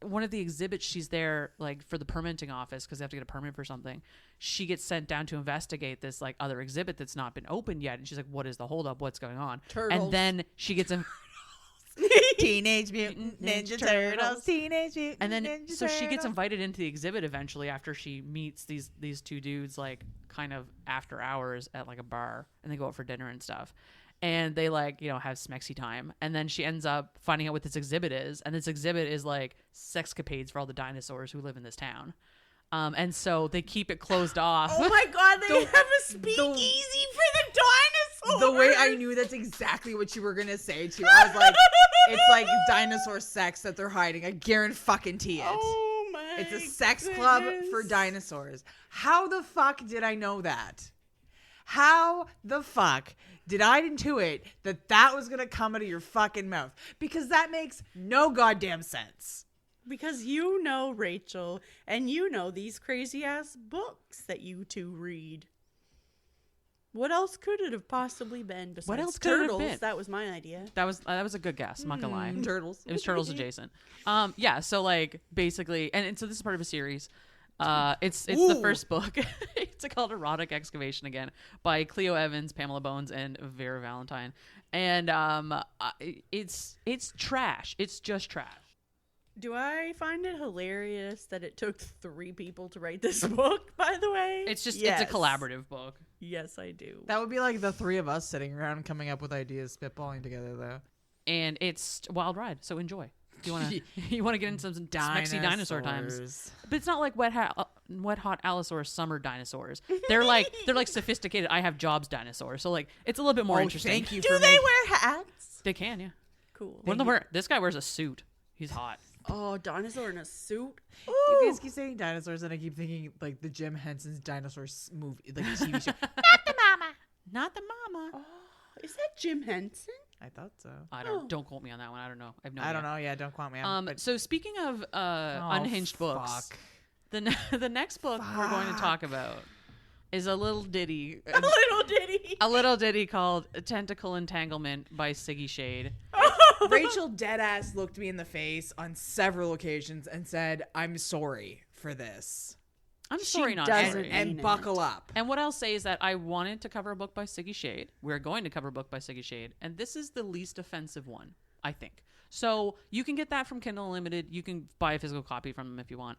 one of the exhibits she's there like for the permitting office because they have to get a permit for something. She gets sent down to investigate this like other exhibit that's not been opened yet, and she's like, what is the holdup? What's going on? Turtles. And then she gets Teenage Mutant Ninja Turtles. Teenage Mutant and then Ninja so she gets Turtles. invited into the exhibit eventually after she meets these two dudes like kind of after hours at like a bar, and they go out for dinner and stuff, and they like have smexy time, and then she ends up finding out what this exhibit is, and this exhibit is like sexcapades for all the dinosaurs who live in this town. And so they keep it closed off. Oh my God, they have a speakeasy for the dinosaurs. The way I knew that's exactly what you were gonna say too. I was like, it's like dinosaur sex that they're hiding. I guarantee it. Oh my. It's a sex club goodness. for dinosaurs. How the fuck did I know that? How the fuck did I intuit that was gonna come out of your fucking mouth? Because that makes no goddamn sense. Because you know Rachel, and you know these crazy ass books that you two read. What else could it have possibly been besides else could it have turtles? been? That was my idea. That was a good guess. I'm not gonna lie. Turtles. It was turtles adjacent. Yeah. So like basically, and so this is part of a series. It's the first book. It's called Erotic Excavation again by Cleo Evans, Pamela Bones, and Vera Valentine. And it's trash. It's just trash. Do I find it hilarious that it took 3 people to write this book, by the way? It's just Yes. it's a collaborative book. Yes, I do. That would be like the 3 of us sitting around coming up with ideas, spitballing together, though. And it's a wild ride, so enjoy. Do you want to you want to get into some smexy dinosaur times? But it's not like wet hot Allosaurus summer dinosaurs. They're like sophisticated I have jobs dinosaurs. So like it's a little bit more interesting. Thank you Do for they making- wear hats? They can, yeah. Cool. This guy wears a suit. He's hot. Oh, dinosaur in a suit. You guys keep saying dinosaurs, and I keep thinking like the Jim Henson's dinosaurs movie, like TV show. Not the mama. Oh, is that Jim Henson? I thought so. Don't quote me on that one. I don't know. I don't know. Yeah, don't quote me. But- So speaking of unhinged books, fuck. the next book we're going to talk about is a little ditty. A little ditty. A little ditty called Tentacle Entanglement by Siggy Shade. Rachel deadass looked me in the face on several occasions and said, "I'm sorry for this." I'm sorry, not doesn't sorry. And it. buckle up. And what I'll say is that I wanted to cover a book by Siggy Shade. We're going to cover a book by Siggy Shade. And this is the least offensive one, I think. So you can get that from Kindle Unlimited. You can buy a physical copy from them if you want.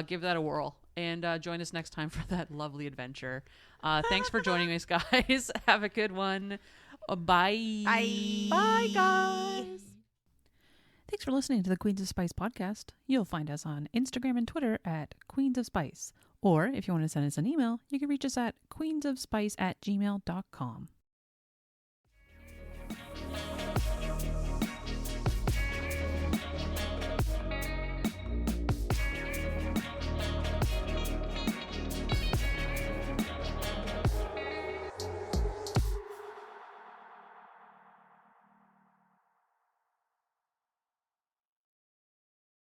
Give that a whirl. And join us next time for that lovely adventure. Thanks for joining us, guys. Have a good one. Bye. Bye, guys. Thanks for listening to the Queens of Spice podcast. You'll find us on Instagram and Twitter at Queens of Spice. Or if you want to send us an email, you can reach us at queensofspice@gmail.com.